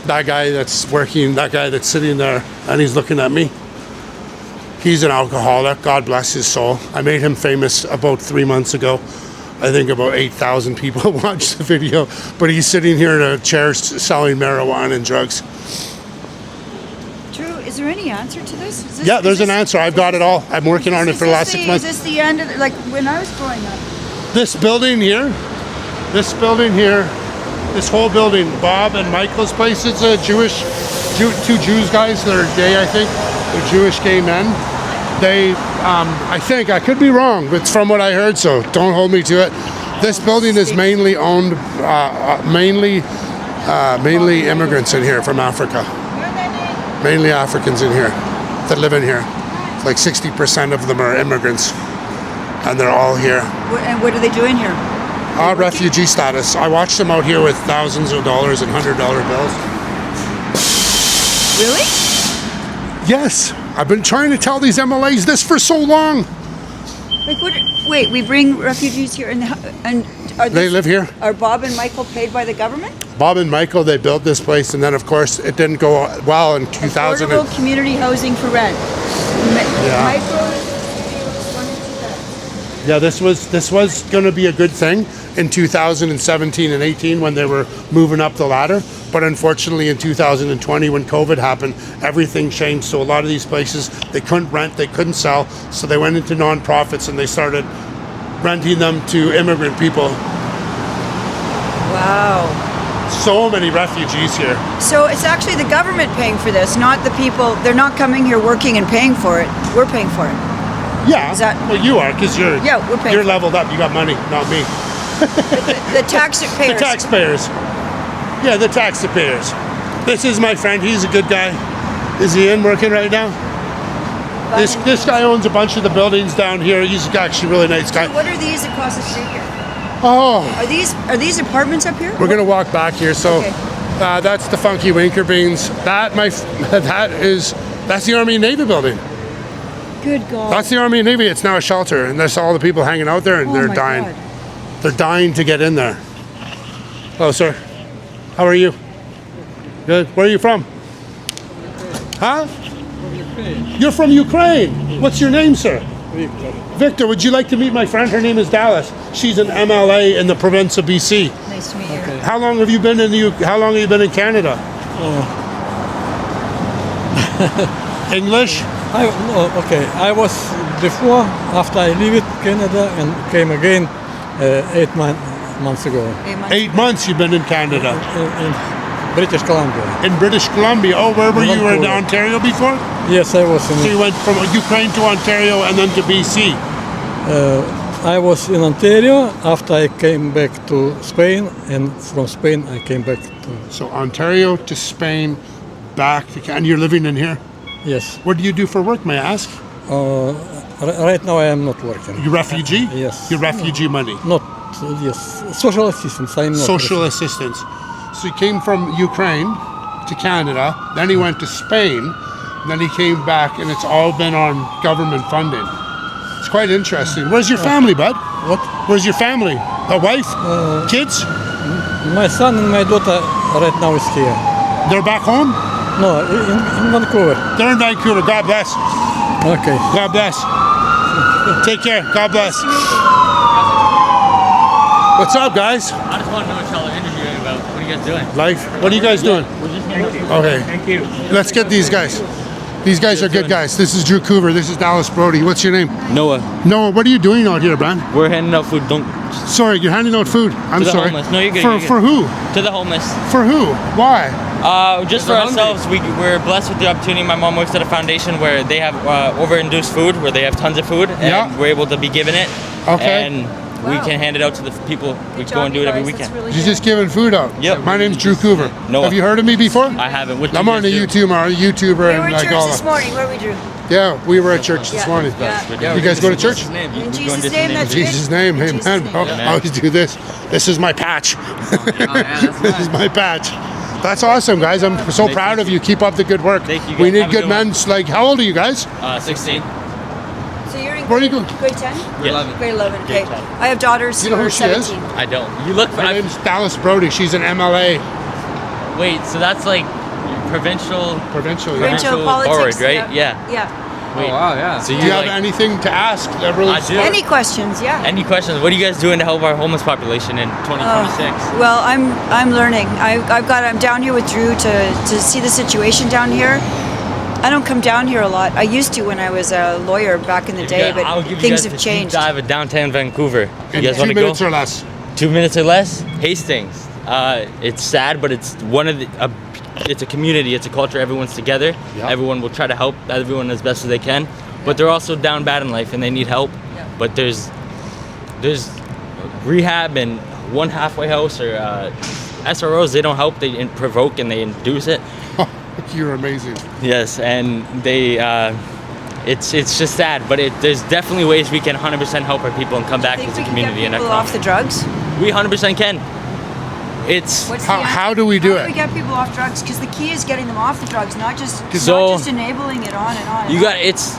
That guy that's sitting there and he's looking at me. He's an alcoholic. God bless his soul. I made him famous about 3 months ago. I think about 8,000 people watched the video, but he's sitting here in a chair selling marijuana and drugs. Drew, is there any answer to this? Yeah, there's an answer. I've got it all. I'm working on it for the last 6 months. Is this the end of like when I was growing up? This building here, this whole building, Bob and Michael's place, it's a two Jews guys that are gay, I think. They're Jewish gay men. They, I think, I could be wrong, but it's from what I heard, so don't hold me to it. This building is mainly owned, mainly immigrants in here from Africa. Mainly Africans in here that live in here. Like 60% of them are immigrants, and they're all here. And what are they doing here? Refugee status. I watched them out here with thousands of dollars and $100 bills. Really? Yes. I've been trying to tell these MLAs this for so long. Like what? Wait, we bring refugees here and are They live here. Are Bob and Michael paid by the government? Bob and Michael, they built this place, and then of course it didn't go well in 2000. Affordable community housing for rent. Yeah, this was going to be a good thing in 2017 and 18 when they were moving up the ladder. But unfortunately in 2020 when COVID happened, everything changed. So a lot of these places, they couldn't rent, they couldn't sell. So they went into nonprofits and they started renting them to immigrant people. Wow. So many refugees here. So it's actually the government paying for this, not the people. They're not coming here working and paying for it. We're paying for it. Yeah, Is that- well you are, because we're paying you're for it. leveled up, you got money, not me. The taxpayers. The taxpayers. Yeah, the taxpayers. This is my friend. He's a good guy. Is he in working right now? This guy owns a bunch of the buildings down here. He's actually a really nice guy. So what are these across the street here? Oh, Are these apartments up here? we're gonna walk back here. So Okay. that's the Funky Winker Beans. That's the Army and Navy building. Good God. That's the Army and Navy. It's now a shelter, and that's all the people hanging out there, and Oh they're my dying. God. They're dying to get in there. Hello, sir. How are you? Good. Where are you from? Huh? You're from Ukraine. What's your name, sir? Victor. Would you like to meet my friend? Her name is Dallas. She's an MLA in the province of BC. Nice to meet you. How long have you been in the How long have you been in Canada? English? I was before, after I leave Canada and came again 8 months ago 8 months you've been in Canada. in British Columbia. In British Columbia. Oh, where were you? You were in Vancouver. Ontario before? Yes, I was So in. you went from Ukraine to Ontario and then to BC. I was in Ontario after I came back to Spain, and from Spain I came back to. So Ontario to Spain, back to Canada. And you're living in here? Yes. What do you do for work, may I ask? Right now I am not working. You refugee? Yes. Your refugee money. Not. Yes. Social assistance. I'm not. Social assistance. So he came from Ukraine to Canada, then he went to Spain, then he came back, and it's all been on government funding. It's quite interesting. Where's your family, bud? What? Where's your family? A wife? Kids? My son and my daughter right now is here. They're back home? No, in Vancouver. They're in Vancouver. God bless. Okay. God bless. Take care. God bless. What's up, guys? I just want to know what y'all are interviewing about. What are you guys doing? Life? What are you guys doing? We're just here. Okay. Thank you. Let's get these guys. These guys are good guys. This is DrewCouver. This is Dallas Brodie. What's your name? Noah, Noah, what are you doing out here, man? we're handing out food. Don't Sorry, you're handing out food. I'm To the sorry. homeless. No, you're good, For, you're good. for who? to the homeless. For who? Why? Just for They're hungry. ourselves, we're blessed with the opportunity. My mom works at a foundation where they have over-induced food, where they have tons of food, and Yeah. we're able to be given it. Okay. And we Wow. can hand it out to the people. We go and do it every weekend. You're just giving food out. Yep. My name's DrewCouver. Noah. Have you heard of me before? I haven't. What do I'm you on guys a do? YouTuber We were and in like church all this that. morning. Where we Drew? Yeah, we were at church this Yeah. morning. Yeah. You guys go to church? In In Jesus' name, that's In Jesus' name, In amen. Jesus' name. I always do this. This is my patch. This is my patch. That's awesome, guys. I'm so Thank proud you. of you. Keep up the good work. Thank you, We guys. need Have a good good one. men. Like, how old are you guys? 16. So you're in Where are you going? grade 10? Yeah. Grade 11, okay. Grade 10. I have daughters You know who who are she is? 17. I don't. You look. Her name's Dallas Brodie. She's an MLA. Wait. So that's like provincial. Provincial. yeah. Provincial Provincial politics. forward, right? Yeah. Yeah. Wait. wow, yeah. So Do you have like, anything to ask? That really I do. Any questions? Yeah. Any questions? What are you guys doing to help our homeless population in 2026? Well, I'm learning. I'm down here with Drew to see the situation down here. I don't come down here a lot. I used to when I was a lawyer back in the day, I'll but give you things guys have the changed. Deep dive of downtown Vancouver. In You guys 2 want to go? minutes or less. 2 minutes or less. Hastings. It's sad, but it's one of the. It's a community. It's a culture. Everyone's together. Yeah. Everyone will try to help everyone as best as they can. But they're also down bad in life and they need help. Yeah. But there's rehab and one halfway house or SROs. They don't help. They provoke and they induce it. You're amazing. Yes, and they. It's just sad, but there's definitely ways we can 100% help our people and come back Think as we a can community get and people off the drugs? we 100% can. It's What's How do we do How it? do we get people off drugs? Because the key is getting them off the drugs, not just So- not just enabling it on and on. and you on. got it's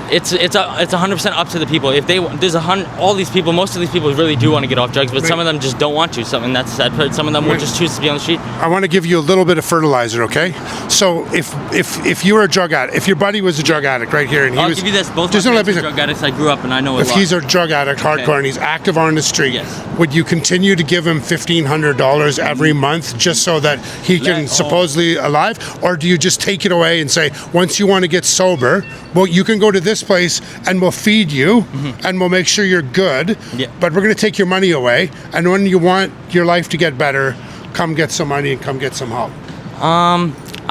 100% up to the people. If they there's all these people, most of these people really do want to get off drugs, but some of them just don't want to. Something that's sad. Some of them will just choose to be on the street. I want to give you a little bit of fertilizer, okay? So if you were a drug addict, if your buddy was a drug addict right here, and he I'll was, give you this. Both just my let me parents are say, drug addicts. I grew up and I know a if lot. he's a drug addict, hardcore, and he's active on the street, Yes. would you continue to give him $1,500 every month just so that he can supposedly alive, or do you just take it away and say, once you want to get sober, well, you can go to this place and we'll feed you and we'll make sure you're good, Yeah. but we're going to take your money away, and when you want your life to get better, come get some money and come get some help.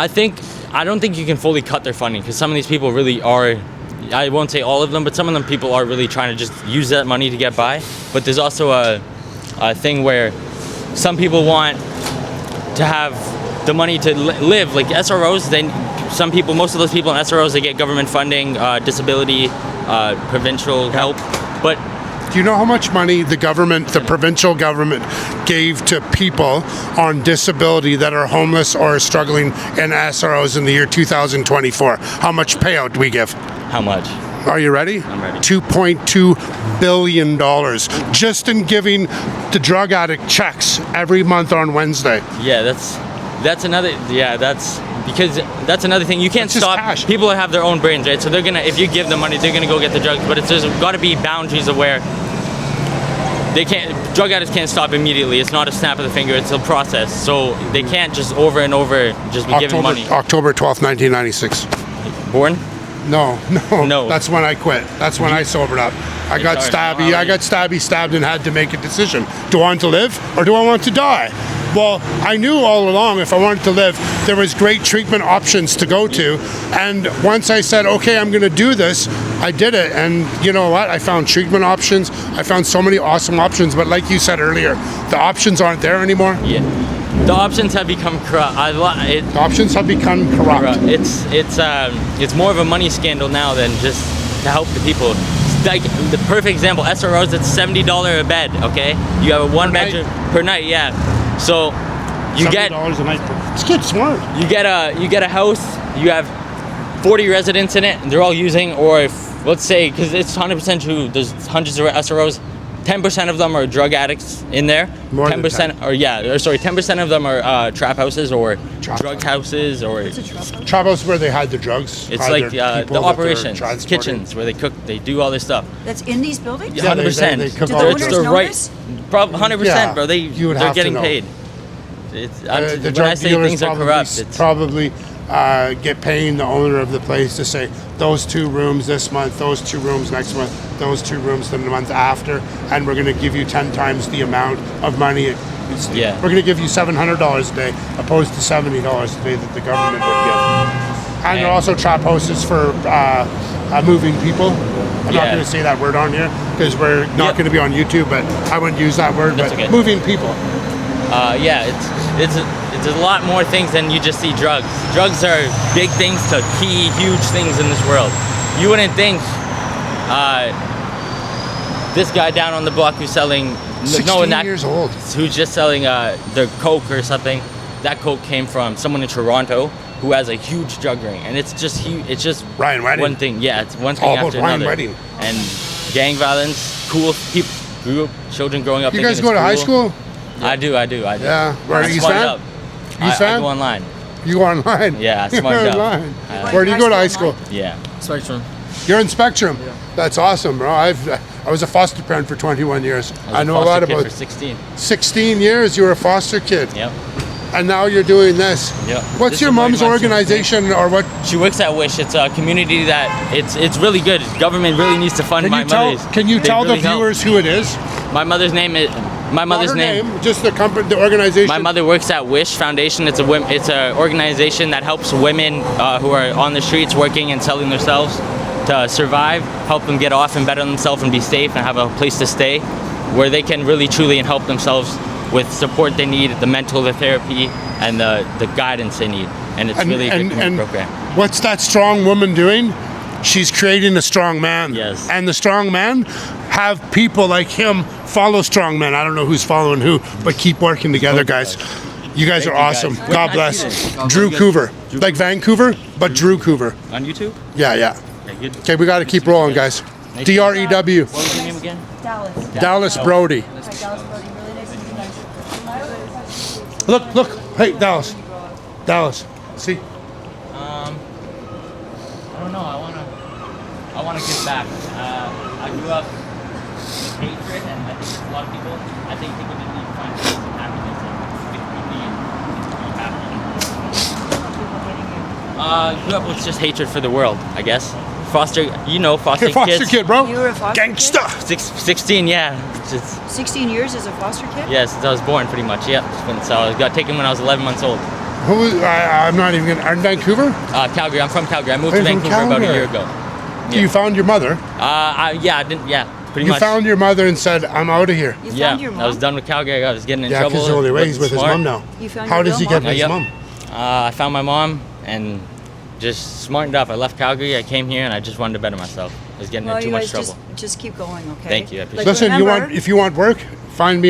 I don't think you can fully cut their funding because some of these people really are. I won't say all of them, but some of them people are really trying to just use that money to get by. But there's also a thing where some people want to have the money to live, like SROs. Some people, most of those people in SROs, they get government funding, disability, provincial help, but. Do you know how much money the government, the provincial government, gave to people on disability that are homeless or struggling in SROs in the year 2024? How much payout do we give? How much? Are you ready? I'm ready. $2.2 billion just in giving the drug addict checks every month on Wednesday. Yeah, that's another. Yeah, that's because that's another thing. You can't It's just stop. cash. People have their own brains, right? So they're gonna, if you give them money, they're gonna go get the drugs. But there's got to be boundaries of where they can't. Drug addicts can't stop immediately. It's not a snap of the finger. It's a process. So they can't just over and over just be giving money. October 12th, 1996. Born? No. No. That's when I quit. That's when I sobered up. I got sorry. stabbed and had to make a decision. Do I want to live or do I want to die? Well, I knew all along if I wanted to live, there was great treatment options to go to. And once I said, okay, I'm going to do this, I did it. And you know what? I found treatment options. I found so many awesome options. But like you said earlier, the options aren't there anymore. Yeah. The options have become corrupt. The options have become corrupt. It's more of a money scandal now than just to help the people. Like the perfect example, SROs, it's $70 a bed. Okay, you have a one bedroom per night. Yeah, so you get $70 a night. It's good, smart. you get a house. You have 40 residents in it, and they're all using, or if let's say, because it's 100% true, there's hundreds of SROs. 10% of them are drug addicts in there. More than 10%, or 10% of them are trap houses or drug houses or. Trap house where they hide the drugs. It's hide like their people the that they're operations, transporting. kitchens where they cook, they do all this stuff. That's in these buildings? Yeah, 100%. they cook Do all the the owners drugs. know this? 100%, Yeah, bro. you would They're have to getting know. paid. It's, The when drug I say dealers things are corrupt, it's probably get paying the owner of the place to say those 2 rooms this month, those 2 rooms next month, those 2 rooms the month after, and we're going to give you 10 times the amount of money. Yeah. We're going to give you $700 a day opposed to $70 a day that the government would give. And there are also trap houses for moving people. I'm not Yeah. going to say that word on here because we're not going to be on YouTube, but I wouldn't use that word. That's but okay. moving people. it's a lot more things than you just see drugs. Drugs are big things to key huge things in this world. You wouldn't think this guy down on the block who's selling 16 years old. who's just selling their coke or something. That coke came from someone in Toronto who has a huge drug ring, and it's just huge. It's just Ryan Wedding. one thing. Yeah, it's one thing All about after Ryan another. Wedding. And gang violence, cool people, children growing up. You thinking guys go it's to high cool. school? I do. Yeah. Where, I East smarted Van? up. East I Van? go online. You go online? Yeah, I You're smarted up. online. Uh, Where do you go to high school? Yeah. Spectrum. You're in Spectrum. Yeah. That's awesome, bro. I was a foster parent for 21 years. I know a lot about for 16. 16 years. You were a foster kid, Yep. and now you're doing this. Yep. What's This your is my mom's son's organization or what? She works at Wish. It's a community that it's really good. Government really needs to fund my mother's. Can you They tell really the help. viewers who it is? My mother's name is. My mother's Not her name. just the company, the organization. My mother works at Wish Foundation. It's a organization that helps women who are on the streets working and selling themselves to survive, help them get off and better themselves and be safe and have a place to stay where they can really truly and help themselves with support they need, the mental, the therapy, and the guidance they need. And it's really a good community program. What's that strong woman doing? She's creating a strong man. Yes. And the strong man have people like him follow strong men. I don't know who's following who, but keep working together, guys. You guys are awesome. guys. God Where can I bless. see this? DrewCouver. Like Vancouver, but DrewCouver. On YouTube? Yeah. Okay, good. Okay, we got to keep rolling, guys. DREW. What was your name again? Dallas. Dallas Brodie. Hi, Dallas Brodie. Really nice to meet you guys. Look. Hey, Dallas. Dallas. See? I don't know. I wanna give back. I grew up with hatred, and I think there's a lot of people. I think people just need to find peace and happiness and be happy. Grew up with just hatred for the world, I guess. Foster You're a foster kids. kid, bro. You were a foster Gangsta. 16, yeah. Just, 16 years as a foster kid? yeah, since I was born, pretty much. Yeah. So I got taken when I was 11 months old. I'm not even gonna. In Vancouver? Calgary. I'm from Calgary. I moved You're to from Vancouver about a year Calgary. ago. You found your mother. I didn't. Yeah, pretty You much. found your mother and said, "I'm out of here." You Yeah, found your mom? I was done with Calgary. I was getting in Yeah, trouble. because the only way he's with his smart. mom now. You found How your does he real get mom? with his Yep. mom? I found my mom and just smartened up. I left Calgary. I came here and I just wanted to better myself. I was getting Well, in too you much guys trouble. just keep going, okay? Thank you, I appreciate Listen, remember, if you want work, find me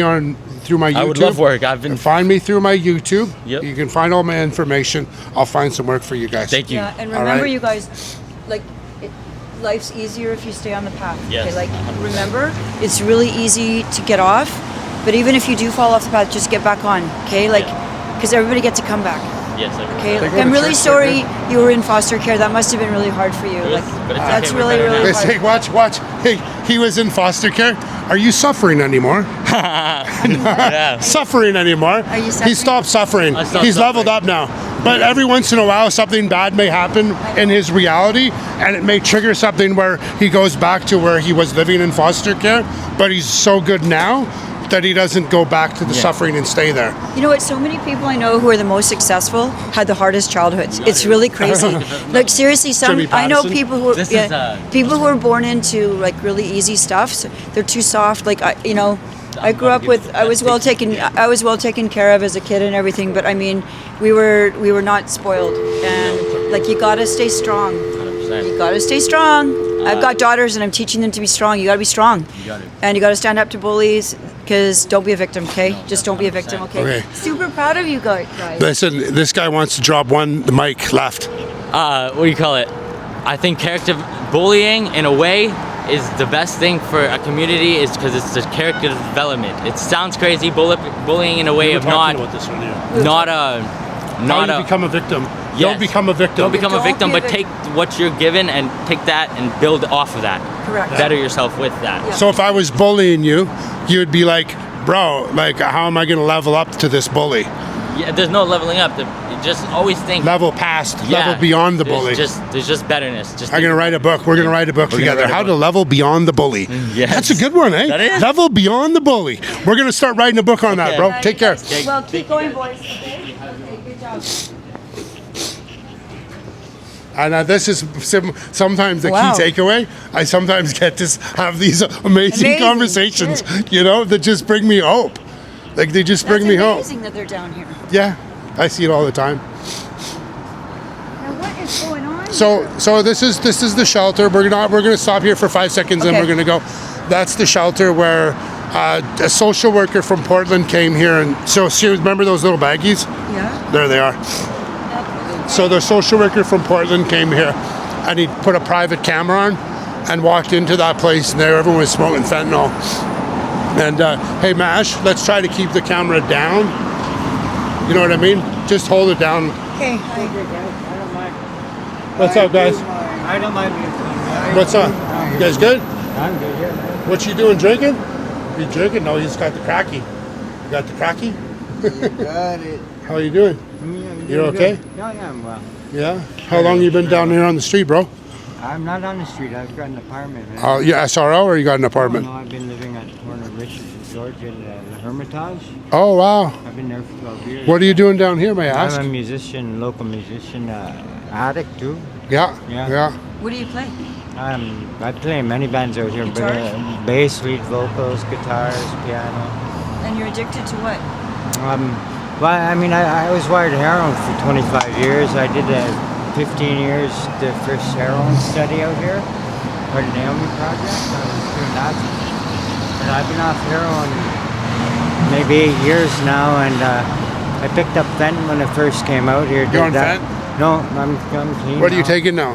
through my YouTube. I would love work. I've been. Find me through my YouTube. Yep. You can find all my information. I'll find some work for you guys. Thank you. Yeah, and All remember, right. you guys, like, life's easier if you stay on the path. Yes, Okay, like 100%. remember, it's really easy to get off, but even if you do fall off the path, just get back on. Okay, like because everybody gets to come back. Yes, I Okay, They like, go to I'm really church, sorry you were in foster care. That must have been really hard for you. It was, Like but it's that's okay, we're really better really They hard. say, watch. Hey, he was in foster care. Are you suffering anymore? Yeah. Suffering anymore? Are you He suffering? stopped suffering. I stopped He's leveled suffering. up now. But every once in a while, something bad may happen in his reality, and it may trigger something where he goes back to where he was living in foster care. But he's so good now that he doesn't go back to the suffering and stay there. You know what? So many people I know who are the most successful had the hardest childhoods. It's really crazy. Like seriously, Jimmy I know Patterson? people who are This is, people who are born into like really easy stuff. So they're too soft. Like I grew up with. I was well taken care of as a kid and everything. But I mean, we were not spoiled. And like you gotta stay strong. 100%. You gotta stay strong. I've got daughters and I'm teaching them to be strong. You gotta be strong. You got it. And you gotta stand up to bullies. Because don't be a victim, okay? Just don't be a victim, okay? Okay. Super proud of you guys. Listen, this guy wants to drop the mic left. What do you call it? I think character bullying, in a way, is the best thing for a community, is because it's the character development. It sounds crazy, bullying in a way of not How you become a victim. Yes. Don't become a victim. Don't become a Don't victim, be a but victim. take what you're given and take that and build off of that. Correct. Better yourself with that. Yeah. So if I was bullying you, you'd be like, bro, like, how am I going to level up to this bully? Yeah, there's no leveling up. You just always think Level past, yeah, level beyond the there's bully. There's just betterness. Just I'm going to write a book. We're going to write a book gonna together. write a How to book. level beyond the bully. Yes. That's a good one, eh? That is. Level beyond the bully. We're going to start writing a book on that, Okay. bro. Take care. Well, keep going, boys. Okay? Okay, good job. And this is sometimes the Wow. key takeaway. I sometimes get to have these amazing conversations, sure. you know, that just bring me hope. Like they just bring That's me hope. amazing that they're down here. Yeah, I see it all the time. Now, what is going on? So this is the shelter. We're gonna stop here for 5 seconds and Okay. we're gonna go. That's the shelter where a social worker from Portland came here, and so remember those little baggies? Yeah. There they are. So the social worker from Portland came here, and he put a private camera on, and walked into that place, and there everyone was smoking fentanyl. And hey, Mash, let's try to keep the camera down. You know what I mean? Just hold it down. Okay. I don't mind. What's up, guys? I don't mind being fun. What's up? You guys good? I'm good, yeah. What you doing? Drinking? You drinking? No, he's got the cracky. You got the cracky? Got it. How are you doing? You're okay? Yeah, yeah, I'm well. Yeah. How long you been down here on the street, bro? I'm not on the street. I've got an apartment. Man. Oh, you SRO or you got an Oh, apartment? no, I've been living at the corner of Richards and George in the Hermitage. Oh, wow. I've been there for 12 years. What are you doing down here, may I ask? I'm a musician, local musician, addict too. Yeah. Yeah. Yeah. What do you play? I play in many bands out here, Guitar? but bass, lead vocals, guitars, piano. And you're addicted to what? Well, I mean, I was wired heroin for 25 years. I did 15 years the first heroin study out here, part of the Naomi Project. I was doing that. And I've been off heroin maybe 8 years now, and I picked up fentanyl when it first came out here. You're on that. fent? No, I'm clean. What are you now. taking now?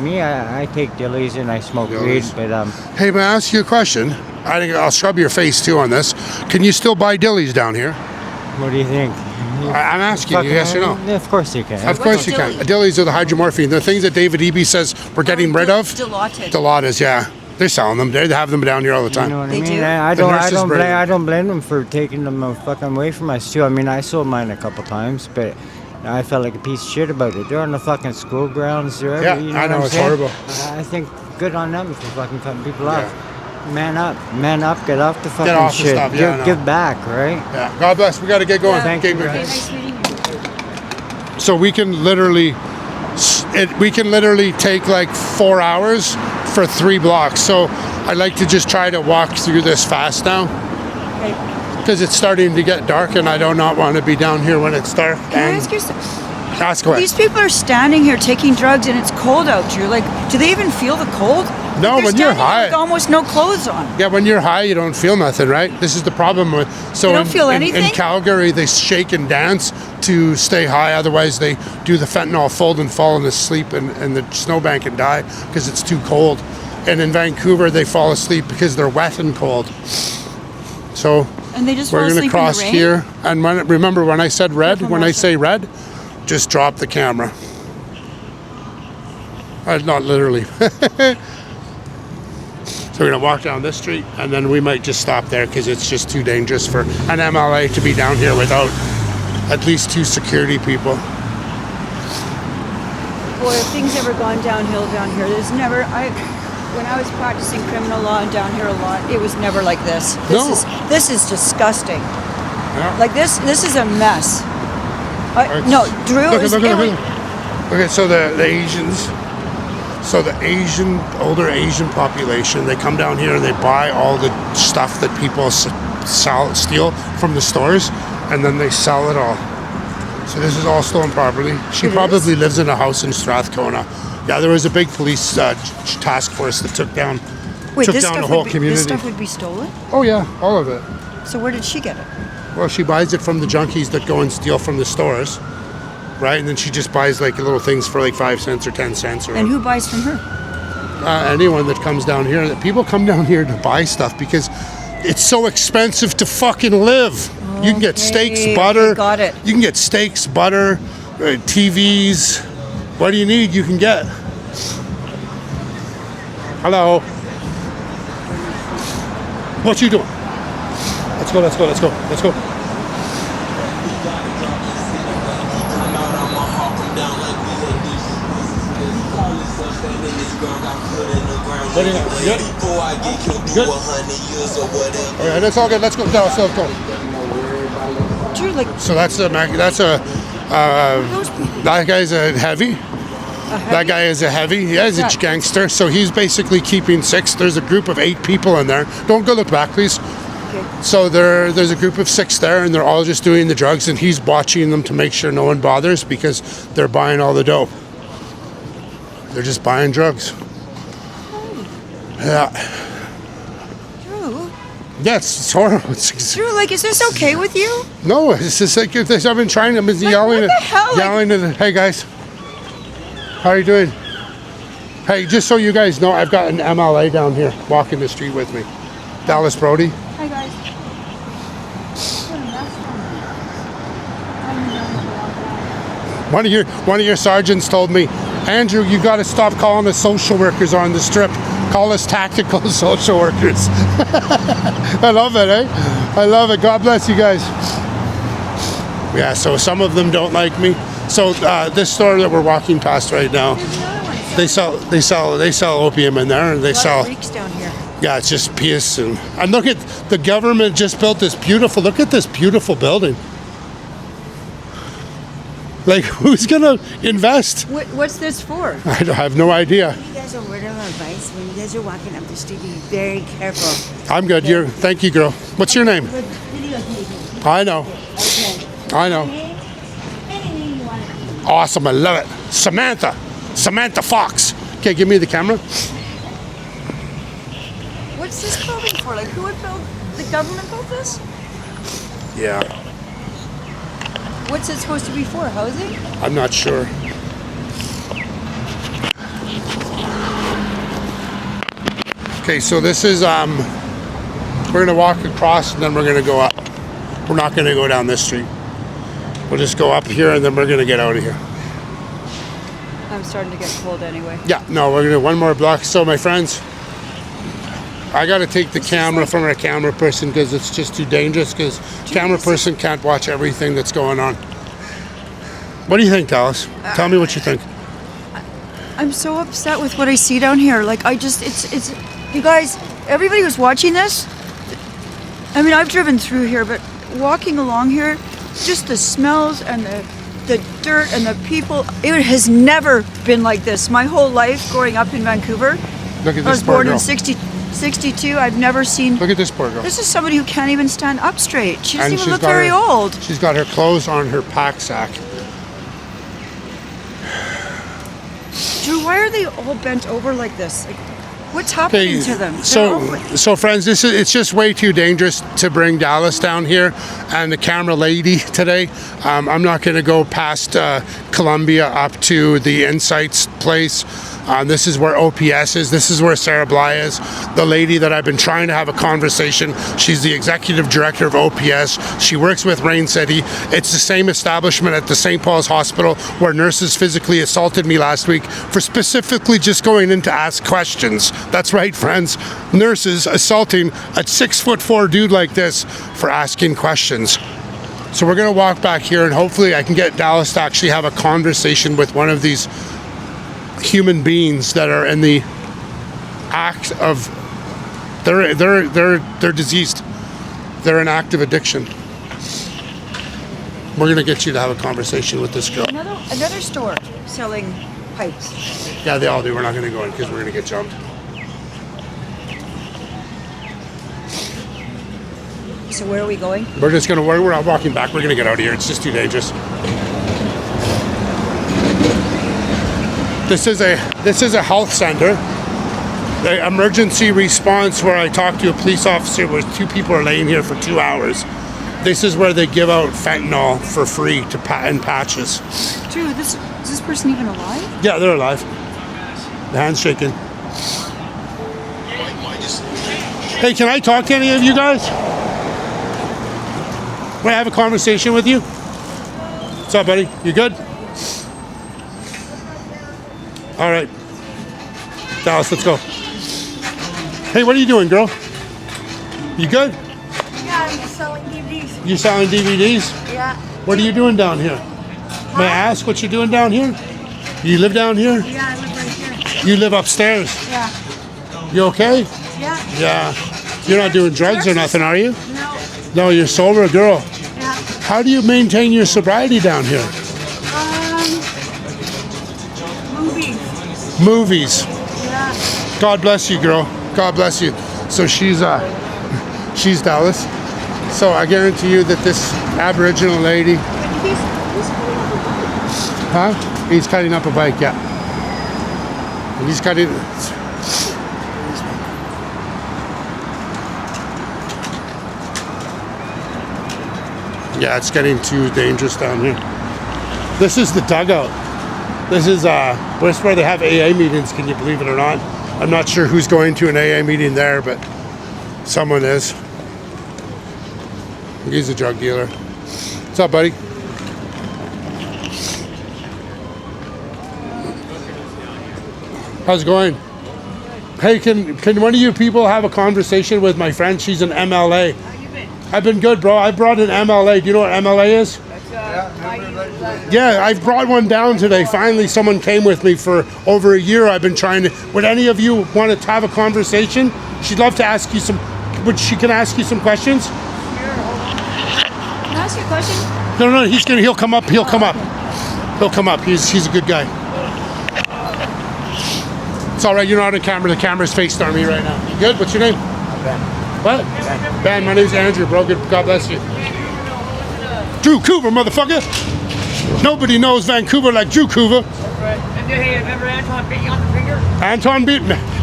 Me, I take dillies and I smoke Dillies. weed, but Hey, may I ask you a question? I think I'll scrub your face too on this. Can you still buy dillies down here? what do you think? I'm asking you, yes or no? Yeah, of course you can. Of course you can. dilly? Dillies are the hydromorphine. The things that David Eby says we're getting rid of. Dilaudid. Dilaudid, yeah. They're selling them. They have them down here all the You time. know what They I mean? do? I The nurses bring them. I don't blame them for taking them fucking away from us too. I mean, I sold mine a couple times, but I felt like a piece of shit about it. They're on the fucking school grounds. They're Yeah, every, you know I what know, I'm it's saying? horrible. I think good on them for fucking cutting people off. Man up, get off the fucking off the shit. stuff, yeah, I know. give back, right? Yeah. God bless. We got to get going. Thank Okay, you, man. Okay, nice meeting you. So we can literally take like 4 hours for 3 blocks. So I like to just try to walk through this fast now Okay. because it's starting to get dark and I do not want to be down here when it's dark. Can I And ask you something? ask away. These people are standing here taking drugs and it's cold out here. Like, do they even feel the cold? No, They're when you're standing there high. with almost no clothes on. Yeah, when you're high, you don't feel nothing, right? This is the problem with. So You don't feel in anything? Calgary, they shake and dance to stay high. Otherwise, they do the fentanyl fold and fall asleep in the snowbank and die because it's too cold. And in Vancouver, they fall asleep because they're wet and cold. So And they just we're fall going to asleep in the cross rain? here. And remember when I said red? Careful, When I Martha. say red, just drop the camera. Not literally. So we're going to walk down this street, and then we might just stop there because it's just too dangerous for an MLA to be down here without at least 2 security people. Boy, if things ever gone downhill down here, there's never. When I was practicing criminal law and down here a lot, it was never like this. No. This is disgusting. Yeah. Like this is a mess. No, Drew Look, is. look, look, look. Okay, so the Asians, so the older Asian population, they come down here and they buy all the stuff that people steal from the stores, and then they sell it all. So this is all stolen property. She probably lives in a house in Strathcona. Yeah, there was a big police task force that took down the whole community. This stuff would be stolen? Oh yeah, all of it. So where did she get it? Well, she buys it from the junkies that go and steal from the stores, right? And then she just buys like little things for like 5 cents or 10 cents. Or And who buys from her? anyone that comes down here. People come down here to buy stuff because it's so expensive to fucking live. You can get steaks, butter. Okay, got it. You can get steaks, butter, TVs. What do you need? You can get. Hello. What you doing? Let's go, let's go, let's go, let's go. What do you got? Good? Good? All right, that's all good. Let's go. No, let's go. Drew, like, So that guy's a heavy. That guy is a heavy. Yeah, he's a What's that? gangster. So he's basically keeping 6. There's a group of 8 people in there. Don't go look back, please. okay. So there's a group of 6 there, and they're all just doing the drugs, and he's watching them to make sure no one bothers because they're buying all the dope. They're just buying drugs. Yeah. Drew, Yes, it's horrible. It's, Drew, like, is this okay with you? no, it's just like this. I've been trying. I've been yelling. what the hell? Yelling at. Hey guys, how are you doing? Hey, just so you guys know, I've got an MLA down here walking the street with me. Dallas Brodie. Hi, guys. One of your sergeants told me, Andrew, you got to stop calling us social workers on the strip. Call us tactical social workers. I love it, eh? I love it. God bless you guys. Yeah, so some of them don't like me. So this store that we're walking past right now, they sell opium in there, and they sell. Freaks down here. Yeah, it's just piss and look at the government just built this beautiful. Look at this beautiful building. Like, who's gonna invest? What's this for? I have no idea. You guys a word of advice when you guys are walking up the street, be very careful. I'm good. Thank you, girl. What's your name? I know. Okay. I know. Anything you want. Awesome. I love it. Samantha Fox. Okay, give me the camera. What's this building for? Like, who would build? The government built this? Yeah, What's it supposed to be for? Housing? I'm not sure. Okay, so this is we're gonna walk across and then we're gonna go up. We're not gonna go down this street. We'll just go up here and then we're gonna get out of here. I'm starting to get cold anyway. Yeah, no, we're gonna one more block. So my friends, I gotta take the camera from a camera person because it's just too dangerous because camera person can't watch everything that's going on. What do you think, Dallas? Tell me what you think. I'm so upset with what I see down here. Like, it's you guys, everybody who's watching this, I mean, I've driven through here, but walking along here, just the smells and the dirt and the people, it has never been like this. My whole life growing up in Vancouver, Look at I was this poor born girl. in 62, I've never seen, Look at this poor girl. this is somebody who can't even stand up straight. She doesn't And even she's look got very her- old. She's got her clothes on her pack sack. Drew, why are they all bent over like this? Like, What's happening to them? So friends, it's just way too dangerous to bring Dallas down here, and the camera lady today. I'm not going to go past Columbia up to the Insights place. This is where OPS is. This is where Sarah Bly is. The lady that I've been trying to have a conversation. She's the executive director of OPS. She works with Rain City. It's the same establishment at the St. Paul's Hospital where nurses physically assaulted me last week for specifically just going in to ask questions. That's right, friends. Nurses assaulting a 6'4" dude like this for asking questions. So we're going to walk back here, and hopefully I can get Dallas to actually have a conversation with one of these human beings that are in the act of they're diseased. They're in active addiction. We're gonna get you to have a conversation with this girl. Another store selling pipes. Yeah, they all do. We're not gonna go in because we're gonna get jumped. So where are we going? We're not walking back. We're gonna get out of here. It's just too dangerous. This is a health center. The emergency response where I talked to a police officer where 2 people are laying here for 2 hours. This is where they give out fentanyl for free in patches. Drew, is this person even alive? Yeah, they're alive. The hand's shaking. Hey, can I talk to any of you guys? Want to have a conversation with you? What's up, buddy? You good? All right. Dallas, let's go. Hey, what are you doing, girl? You good? Yeah, I'm selling DVDs. You selling DVDs? Yeah. What are you doing down here? May I ask what you're doing down here? You live down here? Yeah, I live right here. You live upstairs? Yeah. You okay? Yeah. Yeah. You're not doing drugs or nothing, are you? No. No, you're sober, girl. Yeah. How do you maintain your sobriety down here? Movies. Movies. Yeah. God bless you, girl. God bless you. So she's Dallas. So I guarantee you that this Aboriginal lady. Huh? He's cutting up a bike, yeah. And he's cutting. Yeah, it's getting too dangerous down here. This is the dugout. This is where they have AA meetings, can you believe it or not? I'm not sure who's going to an AA meeting there, but someone is. He's a drug dealer. What's up, buddy? How's it going? Hey, can one of you people have a conversation with my friend? She's an MLA. How you been? I've been good, bro. I brought an MLA. Do you know what MLA is? Yeah, I've brought one down today. Finally, someone came with me for over a year. I've been trying to. Would any of you want to have a conversation? She'd love to ask you some. She can ask you some questions? Can I ask you a question? No. He'll come up. He'll come up. He'll come up. He's a good guy. It's all right. You're not on camera. The camera's faced on me right now. You good? What's your name? Ben. What? Ben. My name's Andrew, bro. Good. God bless you. DrewCouver, motherfucker. Nobody knows Vancouver like DrewCouver. Right. And hey, remember Anton beat you on the finger?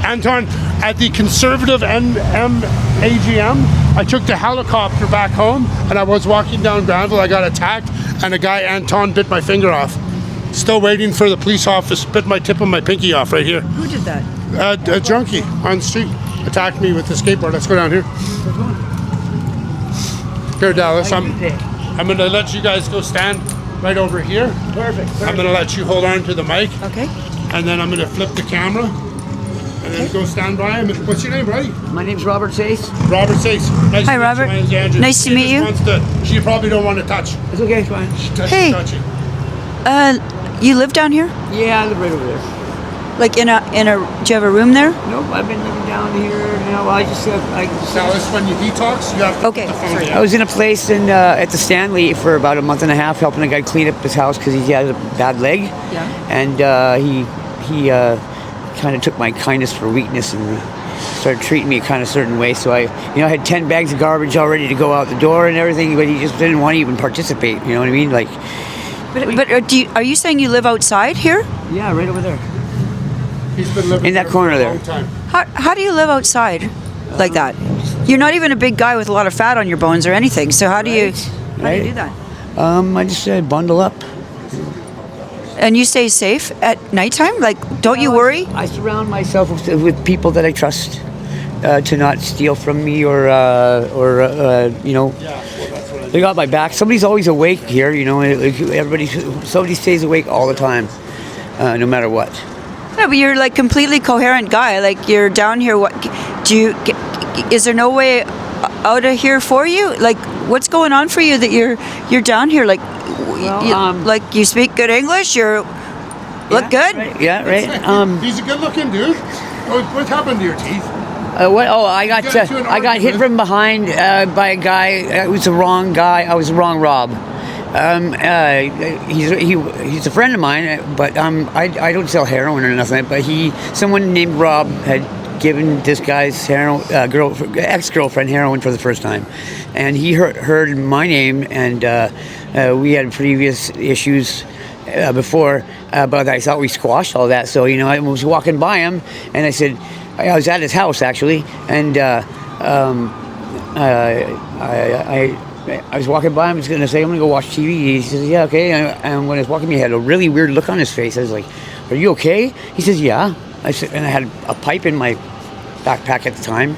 Anton, at the conservative AGM, I took the helicopter back home, and I was walking down Granville. I got attacked, and a guy, Anton, bit my finger off. Still waiting for the police officer. Bit my tip of my pinky off right here. Who did that? A junkie on the street attacked me with the skateboard. Let's go down here. Here, Dallas. I'm going to let you guys go stand right over here. Perfect. I'm going to let you hold on to the mic. Okay. And then I'm going to flip the camera. And then go stand by him. What's your name, buddy? My name's Robert Sace. Robert Sace. Nice Hi, to Robert. meet you. My name's Andrew. Nice to meet you. She probably don't want to touch. It's okay, it's fine. Hey. Touchy. You live down here? Yeah, I live right over there. Like do you have a room there? Nope, I've been living down here now. I just Dallas, when you detox, you have to Okay, put the phone sorry. down. I was in a place at the Stanley for about a month and a half, helping a guy clean up his house because he had a bad leg. Yeah. And he kind of took my kindness for weakness and started treating me kind of a certain way. So I had 10 bags of garbage all ready to go out the door and everything, but he just didn't want to even participate. You know what I mean? Like. But are you saying you live outside here? Yeah, right over there. He's been living in that there corner for a there. long time. How do you live outside like that? You're not even a big guy with a lot of fat on your bones or anything. So how do you do that? I just bundle up. And you stay safe at nighttime? Like, don't you worry? I surround myself with people that I trust to not steal from me or you know. They got my back. Somebody's always awake here, you know. Somebody stays awake all the time, no matter what. No, but you're like completely coherent guy. Like you're down here. What do you? Is there no way out of here for you? Like, what's going on for you that you're down here? Like, like you speak good English. Look good. Right, yeah, right. He's a good-looking dude. What happened to your teeth? What? Oh, I got Get into an I got hit argument. from behind by a guy. It was the wrong guy. I was the wrong Rob. He's a friend of mine, but I don't sell heroin or nothing. But someone named Rob had given this guy's ex-girlfriend heroin for the first time, and he heard my name, and we had previous issues before, but I thought we squashed all that. So you know, I was walking by him, and I said, I was at his house actually, and I was walking by him. I was going to say, I'm going to go watch TV. He says, yeah, okay. And when I was walking, he had a really weird look on his face. I was like, are you okay? He says, yeah. I said, and I had a pipe in my backpack at the time.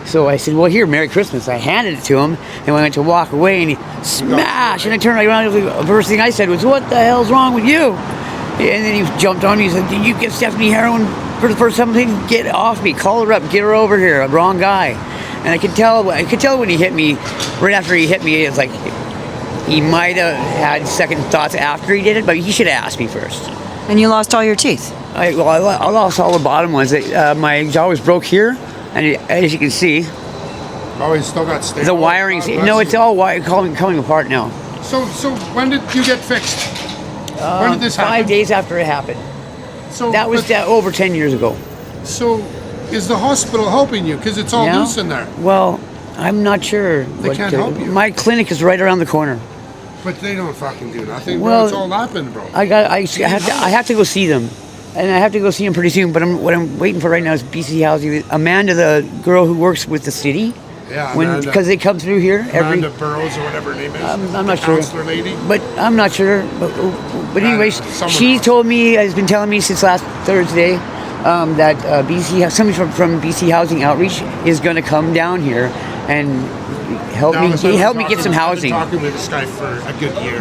So I said, well, here, Merry Christmas. I handed it to him, and when I went to walk away, and he smashed. And I turned around, and the first thing I said was, what the hell's wrong with you? And then he jumped on me. He said, did you give Stephanie heroin for the first time? Get off me. Call her up. Get her over here. Wrong guy. And I could tell when he hit me, right after he hit me, it's like he might have had second thoughts after he did it, but he should have asked me first. And you lost all your teeth. I lost all the bottom ones. My jaw was broke here, and as you can see, Oh, he's still got staples. the wiring. No, it's all coming apart now. So when did you get fixed? When did this happen? 5 days after it happened. So That was over 10 years ago. So is the hospital helping you? Because it's all Yeah? loose in there. Well, I'm not sure. They can't help you. My clinic is right around the corner. But they don't fucking do nothing. Well, Bro. It's all happened, bro. I have to go see them, and I have to go see them pretty soon. But what I'm waiting for right now is BC Housing. Amanda, the girl who works with the city, Yeah, Amanda. because they come through here Amanda Burrows or whatever her name is. I'm not sure. Counselor lady. But I'm not sure. But anyways, someone she else. told me, has been telling me since last Thursday, that somebody from BC Housing Outreach is going to come down here and help Dallas, me get some I've housing. been talking with this guy for a good year.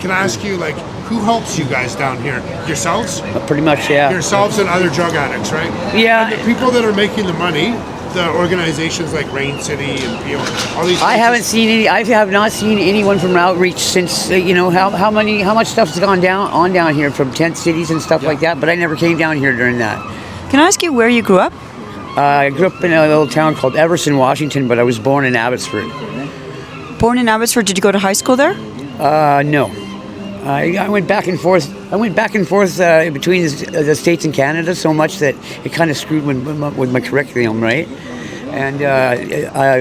Can I ask you, like, who helps you guys down here? Yourselves? Pretty much, yeah. Yourselves and other drug addicts, right? Yeah. And the people that are making the money, the organizations like Rain City and PO, all these. I haven't seen any. I have not seen anyone from Outreach since how much stuff's gone down here from tent cities and stuff like that. But I never came down here during that. Can I ask you where you grew up? I grew up in a little town called Everson, Washington, but I was born in Abbotsford. Born in Abbotsford. Did you go to high school there? No. I went back and forth. Between the States and Canada so much that it kind of screwed with my curriculum, right? And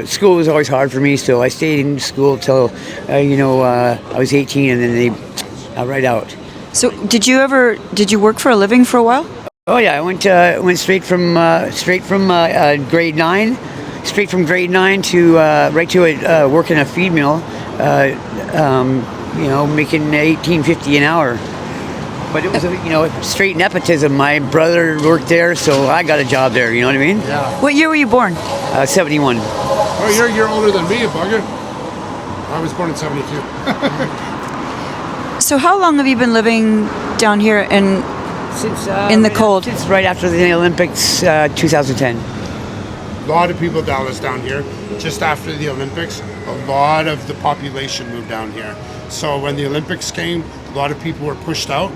school was always hard for me, so I stayed in school till I was 18, and then they right out. So did you work for a living for a while? Oh yeah, I went straight from grade 9, to right to work in a feed mill, making $18.50 an hour. But it was straight nepotism. My brother worked there, so I got a job there. You know what I mean? Yeah. What year were you born? 71. Oh, you're a year older than me, bugger. I was born in 72. So how long have you been living down here in the cold? Since right after the Olympics, 2010. A lot of people Dallas down here. Just after the Olympics, a lot of the population moved down here. So when the Olympics came, a lot of people were pushed out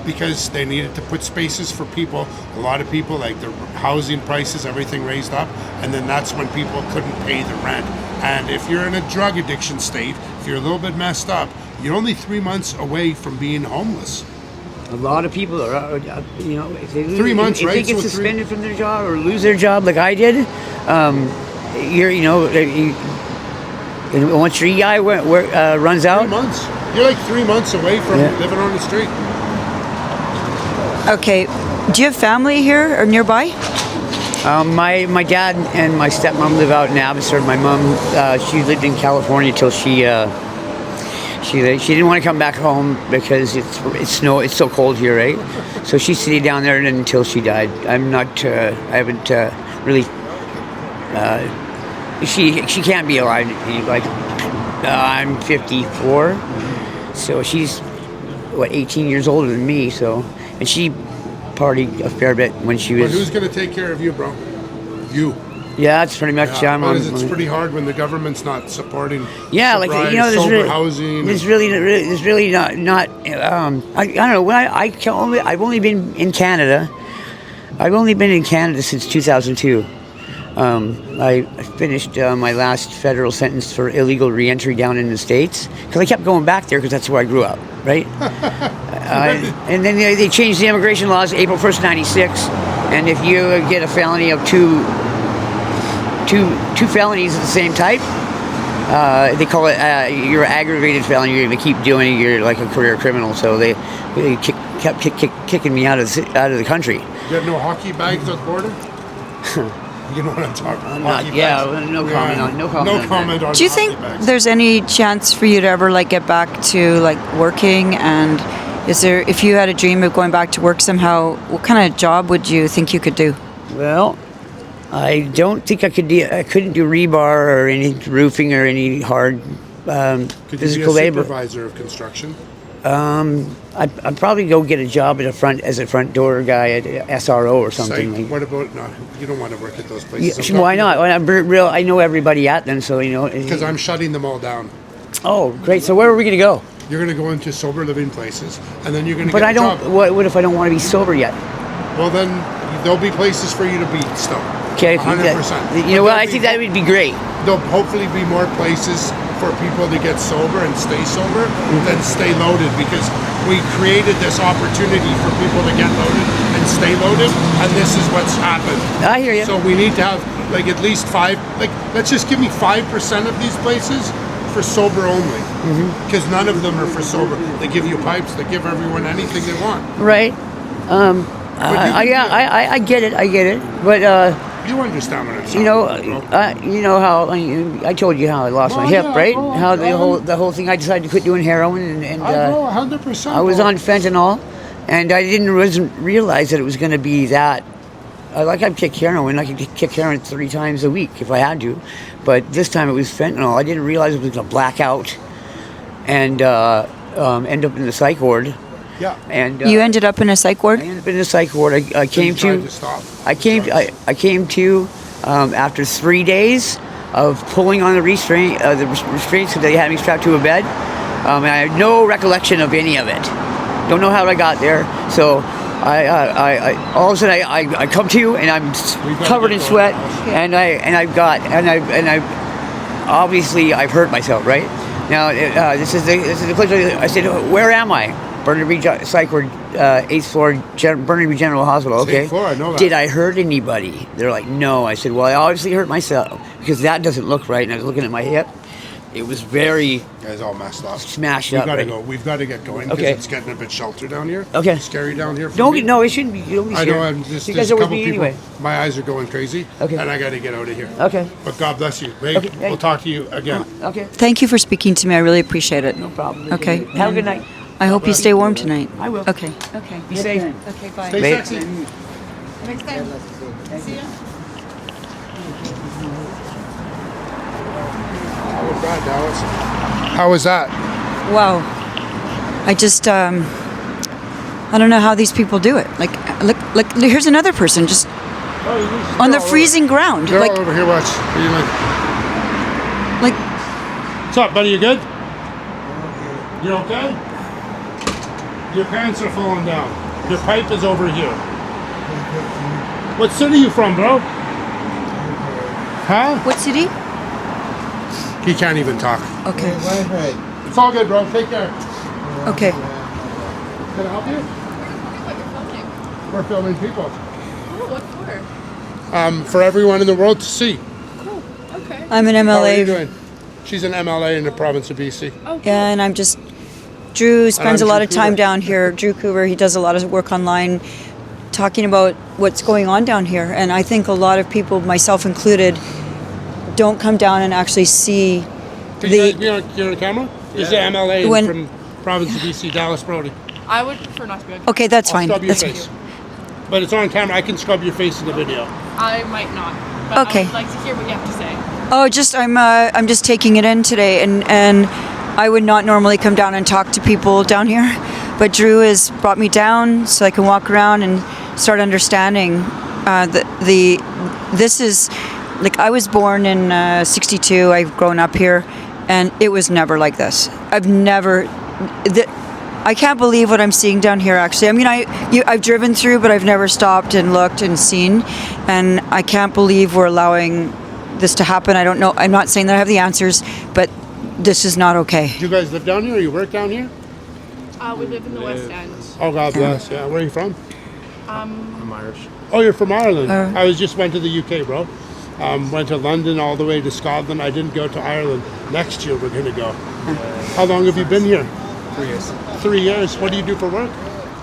because they needed to put spaces for people. A lot of people, like the housing prices, everything raised up, and then that's when people couldn't pay the rent. And if you're in a drug addiction state, if you're a little bit messed up, you're only 3 months away from being homeless. A lot of people are, if they 3 months, if right? they get So suspended from their job or lose their job like I did, once your EI runs out. 3 months. You're like 3 months away from living on the street. Okay, Do you have family here or nearby? My dad and my stepmom live out in Abbotsford. My mom, she lived in California till she didn't want to come back home because it's so cold here, right? So she stayed down there until she died. I haven't really. She can't be alive. Like I'm 54, so she's 18 years older than me. So, and she partied a fair bit when she was. But who's going to take care of you, bro? You. Yeah, it's pretty much. Yeah, it's pretty hard when the government's not supporting. Yeah, like sober housing. There's really not. I don't know. I've only been in Canada. I've only been in Canada since 2002. I finished my last federal sentence for illegal reentry down in the States because I kept going back there because that's where I grew up, right? And then they changed the immigration laws April 1st, 96, and if you get a felony of two felonies of the same type, they call it you're aggravated felony. You're going to keep doing it. You're like a career criminal. So they kept kicking me out of the country. You got no hockey bags at the border? You know what I'm talking about? No comment on. Do you think there's any chance for you to ever like get back to like working? And is there, if you had a dream of going back to work somehow, what kind of job would you think you could do? Well, I don't think I couldn't do rebar or any roofing or any hard physical labor. Could you be a supervisor of construction? I'd probably go get a job as a front door guy at SRO or something. What about no? You don't want to work at those places. Yeah, why not? I know everybody at them, so you know. Because I'm shutting them all down. Oh, great! So where are we going to go? You're going to go into sober living places, and then you're going to. But I don't. What if I don't want to be sober yet? Well, then there'll be places for you to be still. Okay, 100%. You know what? I think that would be great. There'll hopefully be more places for people to get sober and stay sober than stay loaded, because we created this opportunity for people to get loaded and stay loaded, and this is what's happened. I hear you. So we need to have like at least let's just give me 5% of these places for sober only, because none of them are for sober. They give you pipes, they give everyone anything they want. Right. I get it, but you understand what I'm saying. You know how I told you how I lost my hip, right? How the whole thing, I decided to quit doing heroin, and 100%. I was on fentanyl, and I wasn't realize that it was going to be that. I've kicked heroin. I could kick heroin 3 times a week if I had to, but this time it was fentanyl. I didn't realize it was going to black out and end up in the psych ward. Yeah. And you ended up in a psych ward? I ended up in a psych ward. I came to after 3 days of pulling on the restraints because they had me strapped to a bed. And I had no recollection of any of it. Don't know how I got there. So I all of a sudden I come to and I'm covered in sweat, and I've obviously I've hurt myself, right? Now this is the place where I said, where am I? Burnaby Psych Ward, 8th floor, Burnaby General Hospital. Okay. 8th floor, I know that. Did I hurt anybody? They're like, no. I said, well, I obviously hurt myself because that doesn't look right. And I was looking at my hip. It was very. It's all messed up. Smashed up. We've got to get going because it's getting a bit sheltered down here. Okay. It's scary down here. No, it shouldn't be. Don't be scared. I know. You guys are with me people, anyway. My eyes are going crazy. Okay. And I got to get out of here. Okay. But God bless you. Hey, Okay. We'll talk to you again. Okay. Thank you for speaking to me. I really appreciate it. No problem. Okay. Have a good night. I hope you stay warm tonight. I will. Okay. Okay. Be safe. Okay, bye. Stay Mate. sexy. Next time. See ya. How was that, Dallas? How was that? Wow. I just I don't know how these people do it. Like look here's another person just on the freezing ground. Girl Like over here, watch. What do you like? What's up, buddy? You good? You okay? Your pants are falling down. Your pipe is over here. What city are you from, bro? Huh? what city? He can't even talk. Okay. It's all good, bro. Take care. Okay. Can I help you? We're filming people. Oh, what for? For everyone in the world to see. Cool. Okay. I'm an How are you MLA. doing? She's an MLA in the province of BC. Oh, Yeah, and I'm just Drew spends a I'm lot of time DrewCouver. down here. DrewCouver, he does a lot of work online, talking about what's going on down here. And I think a lot of people, myself included, don't come down and actually see Can you guys be on, you're on camera? This is the MLA When- from province of BC, Dallas Brodie. I would prefer not to be on. Okay, that's I'll fine. scrub your That's face. But it's on camera. I can scrub your face in the video. I might not. But Okay. I would like to hear what you have to say. Oh, just I'm just taking it in today, and I would not normally come down and talk to people down here, but Drew has brought me down so I can walk around and start understanding this is like I was born in '62. I've grown up here, and it was never like this. I can't believe what I'm seeing down here. Actually, I mean, I've driven through, but I've never stopped and looked and seen, and I can't believe we're allowing this to happen. I don't know. I'm not saying that I have the answers, but this is not okay. Do you guys live down here or you work down here? We live in the West End. Oh, God bless. Yeah. Where are you from? I'm Irish. Oh, you're from Ireland. I just went to the UK, bro. Went to London all the way to Scotland. I didn't go to Ireland. Next year we're going to go. How long have you been here? 3 years. 3 years. What do you do for work?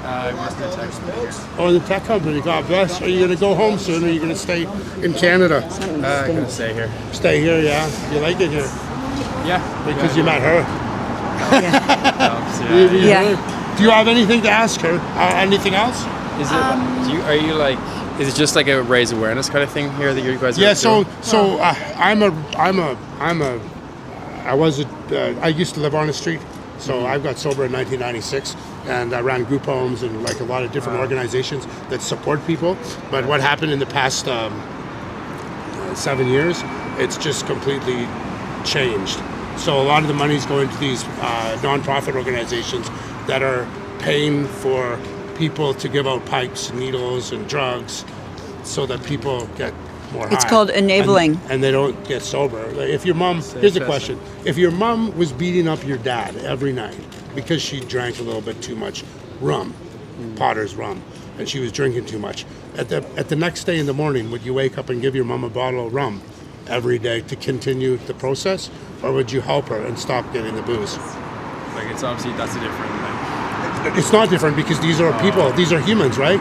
I work in a tech company here. Oh, in the tech company. God bless. Are you going to go home soon or are you going to stay in Canada? I'm going to stay here. Stay here, yeah. You like it here? Yeah. Because you met her. Yeah. Do you have anything to ask her? Anything else? Is it? Are you like? Is it just like a raise awareness kind of thing here that you guys are doing? I used to live on the street, so I got sober in 1996, and I ran group homes and like a lot of different organizations that support people. But what happened in the past 7 years, it's just completely changed. So a lot of the money's going to these nonprofit organizations that are paying for people to give out pipes, needles, and drugs, so that people get more high. It's called enabling. And they don't get sober. Like if your mom, here's a question: if your mom was beating up your dad every night because she drank a little bit too much rum, Potter's rum, and she was drinking too much, at the next day in the morning, would you wake up and give your mom a bottle of rum every day to continue the process, or would you help her and stop getting the booze? Like it's obviously that's a different thing. It's not different because these are people, these are humans, right?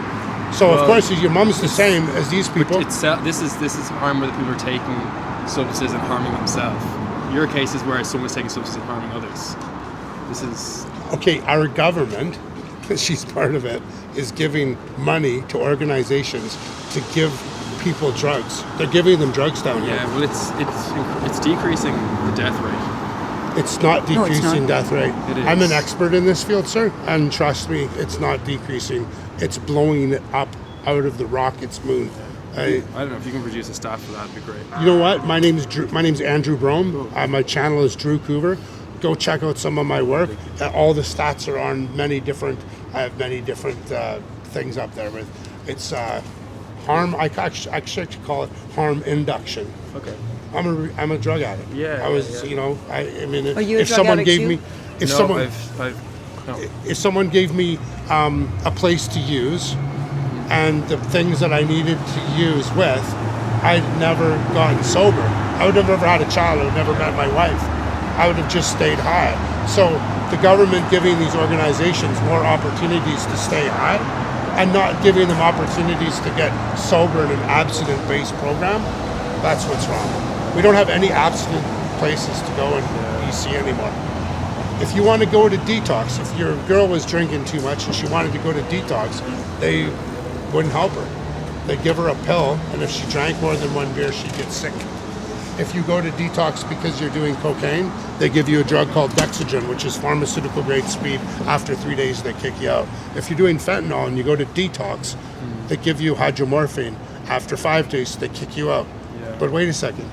So of course your mom's the same as these people. This is harm where the people are taking substances and harming themselves. Your case is where someone's taking substances and harming others. This is Okay, our government, she's part of it, is giving money to organizations to give people drugs. They're giving them drugs down here. yeah. Well, it's decreasing the death rate. It's not No, it's decreasing not. death rate. It is. I'm an expert in this field, sir, and trust me, it's not decreasing. It's blowing it up out of the rocket's moon. I don't know if you can produce a stat for that. It'd be great. You know what? My name's Andrew Brome. My channel is DrewCouver. Go check out some of my work. All the stats are on many different. I have many different things up there with. It's harm. I actually call it harm induction. Okay. I'm a drug addict. Yeah, I was. yeah. You know. I mean, Are you a if drug someone addict gave too? me, if No, someone. no. If someone gave me a place to use and the things that I needed to use with, I'd never gotten sober. I would have never had a child. I would have never met my wife. I would have just stayed high. So the government giving these organizations more opportunities to stay high and not giving them opportunities to get sober in an abstinent-based program, that's what's wrong. We don't have any abstinent places to go in BC anymore. If you want to go to detox, if your girl was drinking too much and she wanted to go to detox, they wouldn't help her. They give her a pill, and if she drank more than one beer, she'd get sick. If you go to detox because you're doing cocaine, they give you a drug called Dexedrine, which is pharmaceutical grade speed. After 3 days, they kick you out. If you're doing fentanyl and you go to detox, they give you hydromorphine. After 5 days, they kick you out. Yeah. But wait a second.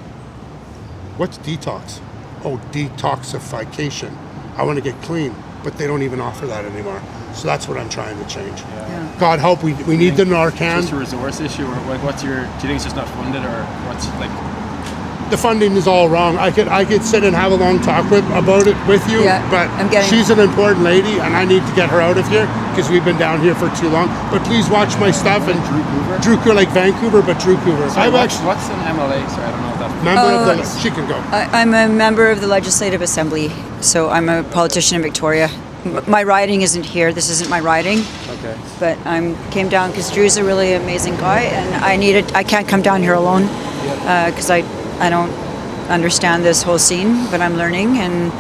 What's detox? Oh, detoxification. I want to get clean, but they don't even offer that anymore. So that's what I'm trying to change. Yeah. God help, we need the Narcan. Just a resource issue, or like, do you think it's just not funded, or what's like? The funding is all wrong. I could sit and have a long talk about it with you, Yeah, but I'm getting- she's an important lady, and I need to get her out of here because we've been down here for too long. But please watch my stuff and DrewCouver, like Vancouver, but DrewCouver. Sorry, what's an MLA? Sorry, I don't know what that. Member of the. She can go. I'm a member of the Legislative Assembly, so I'm a politician in Victoria, my riding isn't here. This isn't my riding. Okay. But came down because Drew's a really amazing guy, and I can't come down here alone because I don't understand this whole scene, but I'm learning, and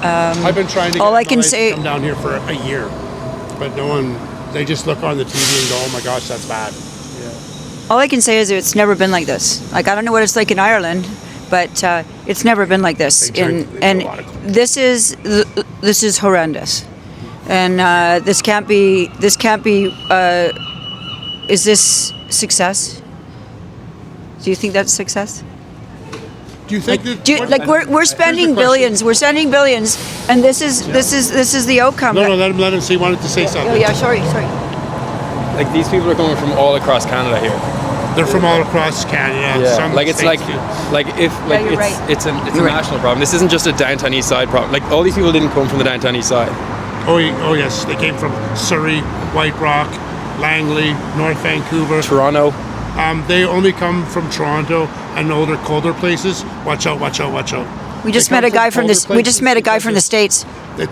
I've been trying to all get I can MLAs say- to come down here for a year, but no one. They just look on the TV and go, "Oh my gosh, that's bad." all I can say is it's never been like this. Like, I don't know what it's like in Ireland, but it's never been like this. They drink And a lot of coke. this is horrendous, and this can't be. Is this success? Do you think that's success? Do you think that? We're spending billions. We're spending billions, and this is the outcome. No, let him see. He wanted to say something. Oh yeah, sorry. Like these people are coming from all across Canada here. They're from all across Canada. Yeah, Some like it's states like, do. like if like you're it's right. it's a You're right. national problem. This isn't just a downtown east side problem. Like all these people didn't come from the downtown east side. Oh yes, they came from Surrey, White Rock, Langley, North Vancouver. Toronto. They only come from Toronto and older, colder places. Watch out! We just They met come a guy from colder this. We just places met a guy because from the States.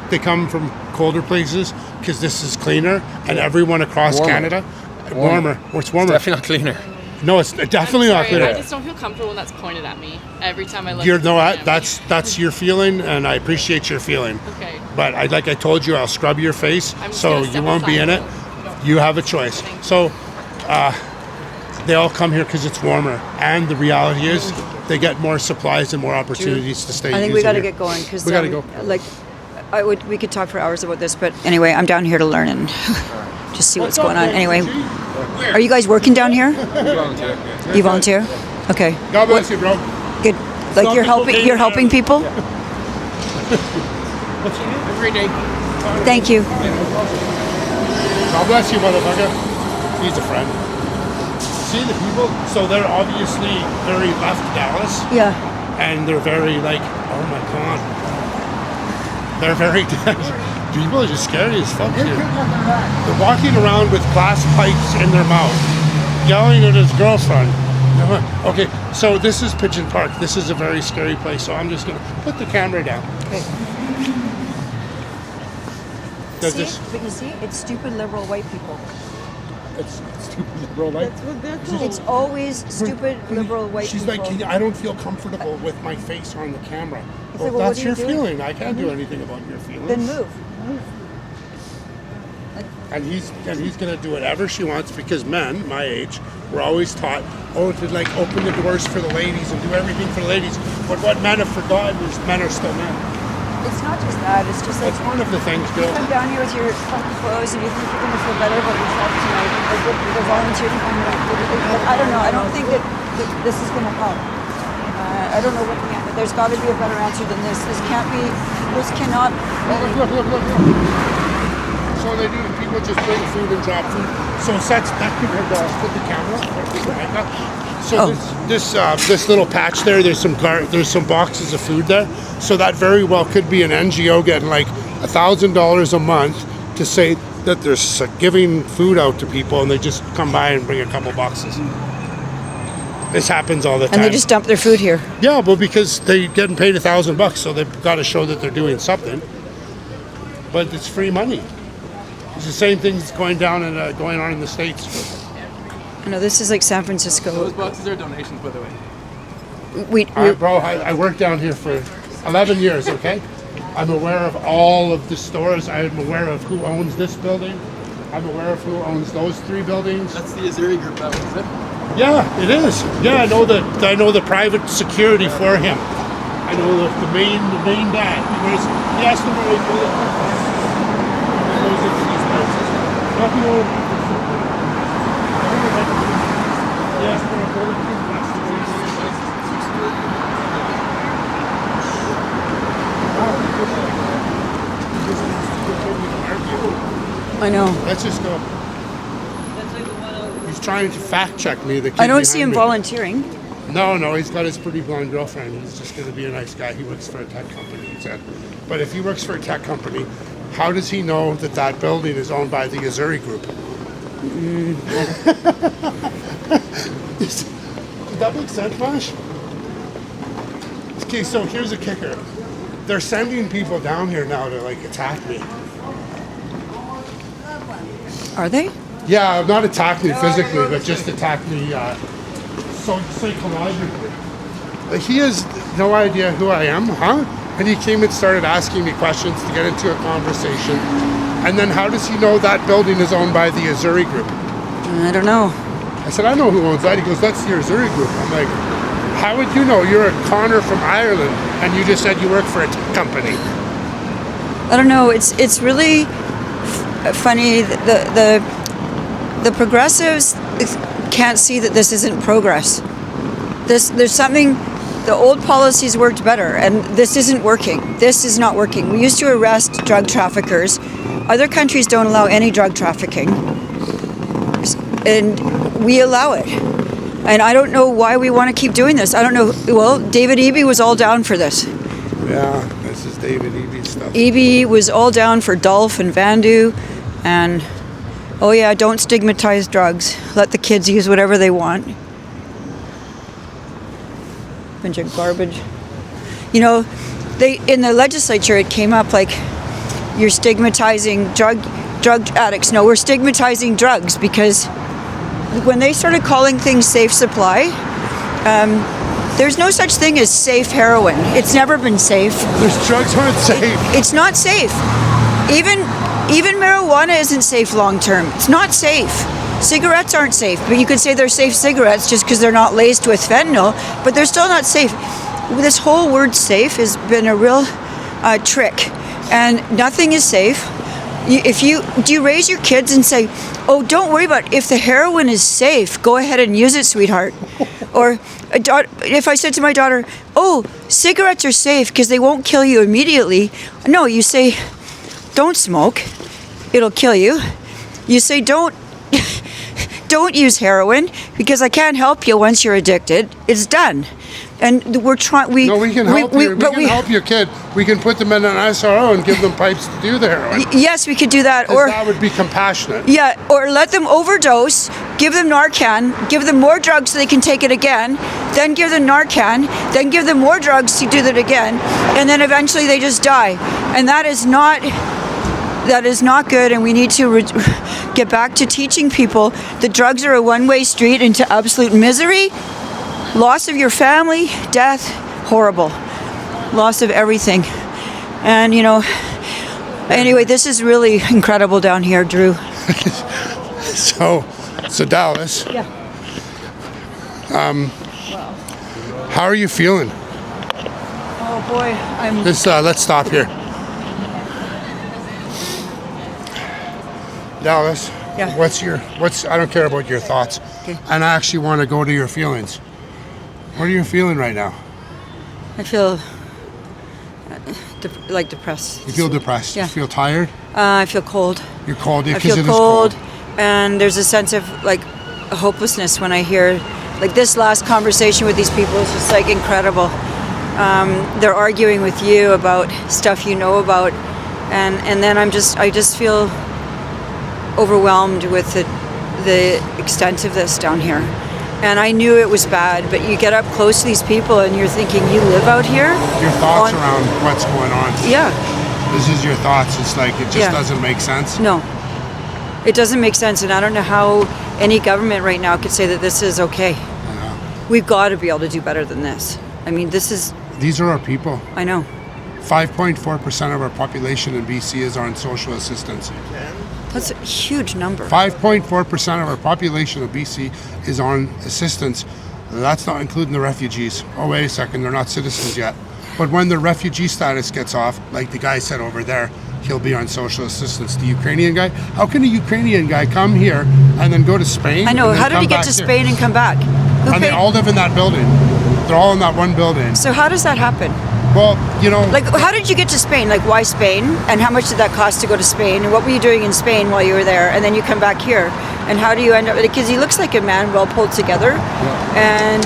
They come from colder places because this is cleaner, and everyone across Warmer. Canada, warmer. It's warmer. Definitely not cleaner. No, it's definitely not I cleaner. just don't feel comfortable when that's pointed at me every time I look. You're at the no, camera. that's your feeling, and I appreciate your feeling. Okay. But like I told you, I'll scrub your face, I'm just so gonna you step won't be in aside. it. You have a choice. So they all come here because it's warmer, and the reality is they get more supplies and more opportunities to stay. I think we got to using get going because We gotta go. Like, we could talk for hours about this, but anyway, I'm down here to learn and just see what's going on. Anyway, are you guys working down here? You volunteer? Okay. God bless you, bro. Good. Like Stop you're the helping. cocaine You're helping now. people. Every day. Thank you. God bless you, motherfucker. He's a friend. See the people? So they're obviously very left Dallas. Yeah. And they're very like, oh my god. They're very people are just scary as fuck here. They're walking around with glass pipes in their mouth, yelling at his girlfriend. Okay, so this is Pigeon Park. This is a very scary place, so I'm just gonna put the camera down. Okay. Does See, this but you see, it's stupid liberal white people. it's stupid liberal life. That's what they're called. It's always stupid liberal white She's people. like, I don't feel comfortable with my face on the camera. It's Well, like, well, what that's are you your doing? feeling. I can't do anything about your feelings. Then move. And he's gonna do whatever she wants because men, my age, were always taught, to like open the doors for the ladies and do everything for the ladies. But what men have forgotten is men are still men. It's not just that. It's just like That's one of the things, you Bill. come down here with your funky clothes and you think you're going to feel better about yourself tonight. Like you're volunteering to come here. I don't know. I don't think that this is going to help. I don't know what the answer. There's got to be a better answer than this. This can't be. This cannot. Look. So they do. People just bring food and drop food. So that's that could put the camera. So this little patch there. There's some boxes of food there. So that very well could be an NGO getting like $1,000 a month to say that they're giving food out to people, and they just come by and bring a couple boxes. This happens all the time. And they just dump their food here. Yeah, well, because they're getting paid $1,000, so they've got to show that they're doing something. But it's free money. It's the same thing that's going on in the States. No, this is like San Francisco. Those boxes are donations, by the way. Bro, I worked down here for 11 years, okay? I'm aware of all of the stores. I'm aware of who owns this building. I'm aware of who owns those 3 buildings. That's the Azuri group, that was it? Yeah, it is. Yeah, I know the private security for him. I know the main guy. He has to wear a bulletproof vest. He goes into these places. Nothing over there. He has to wear a bulletproof vest. He goes into these places. I know. Let's just go. He's trying to fact check me. The kid I don't see him behind volunteering. me. No, he's got his pretty blonde girlfriend. He's just going to be a nice guy. He works for a tech company, he said. But if he works for a tech company, how does he know that building is owned by the Azuri Group? Does that make sense, Vash? Okay, so here's a kicker. They're sending people down here now to like attack me. Are they? Yeah, not attack me physically, but just attack me psychologically. He has no idea who I am, huh? And he came and started asking me questions to get into a conversation. And then how does he know that building is owned by the Azuri Group? I don't know. I said, I know who owns that. He goes, that's the Azuri Group. I'm like, how would you know? You're a Connor from Ireland, and you just said you work for a tech company. I don't know. It's really funny. The progressives can't see that this isn't progress. There's something. The old policies worked better, and this isn't working. This is not working. We used to arrest drug traffickers. Other countries don't allow any drug trafficking, and we allow it. And I don't know why we want to keep doing this. I don't know. Well, David Eby was all down for this. Yeah, this is David Eby stuff. Eby was all down for Dolph and Vandu, and oh yeah, don't stigmatize drugs. Let the kids use whatever they want. Bunch of garbage. You know, they in the legislature it came up like you're stigmatizing drug addicts. No, we're stigmatizing drugs because when they started calling things safe supply, there's no such thing as safe heroin. It's never been safe. There's drugs aren't safe. It's not safe. Even marijuana isn't safe long term. It's not safe. Cigarettes aren't safe, but you could say they're safe cigarettes just because they're not laced with fentanyl, but they're still not safe. This whole word safe has been a real trick, and nothing is safe. Do you raise your kids and say, oh, don't worry about it. If the heroin is safe, go ahead and use it, sweetheart. Or if I said to my daughter, oh, cigarettes are safe because they won't kill you immediately. No, you say, don't smoke. It'll kill you. You say, don't use heroin because I can't help you once you're addicted. It's done. And we're trying. We can help you. We can help your kid. We can put them in an SRO and give them pipes to do the heroin. Yes, we could do that. Or that would be compassionate. Yeah, or let them overdose, give them Narcan, give them more drugs so they can take it again, then give them Narcan, then give them more drugs to do that again, and then eventually they just die. And that is not good, and we need to get back to teaching people that drugs are a one-way street into absolute misery, loss of your family, death, horrible, loss of everything. And anyway, this is really incredible down here, Drew. So Dallas. Yeah. How are you feeling? Oh boy, Let's stop here. Dallas, yeah. I don't care about your thoughts. Okay. And I actually want to go to your feelings. What are you feeling right now? I feel depressed. You feel depressed? Yeah. You feel tired? I feel cold. You're cold? I feel cold, and there's a sense of hopelessness when I hear this last conversation with these people is just incredible. They're arguing with you about stuff you know about, and then I just feel overwhelmed with the extent of this down here. And I knew it was bad, but you get up close to these people and you're thinking, you live out here? Your thoughts around what's going on. Yeah. This is your thoughts. It's it just doesn't make sense. No. It doesn't make sense, and I don't know how any government right now could say that this is okay. I know. We've got to be able to do better than this. I mean, These are our people. I know. 5.4% of our population in BC is on social assistance. That's a huge number. 5.4% of our population of BC is on assistance. That's not including the refugees. Oh, wait a second, they're not citizens yet. But when the refugee status gets off, like the guy said over there, he'll be on social assistance. The Ukrainian guy? How can a Ukrainian guy come here and then go to Spain? I know. How did he get to Spain and come back? They all live in that building. They're all in that one building. So how does that happen? Well, how did you get to Spain? Why Spain? And how much did that cost to go to Spain? And what were you doing in Spain while you were there? And then you come back here. And how do you end up? Because he looks like a man well pulled together. Yeah. And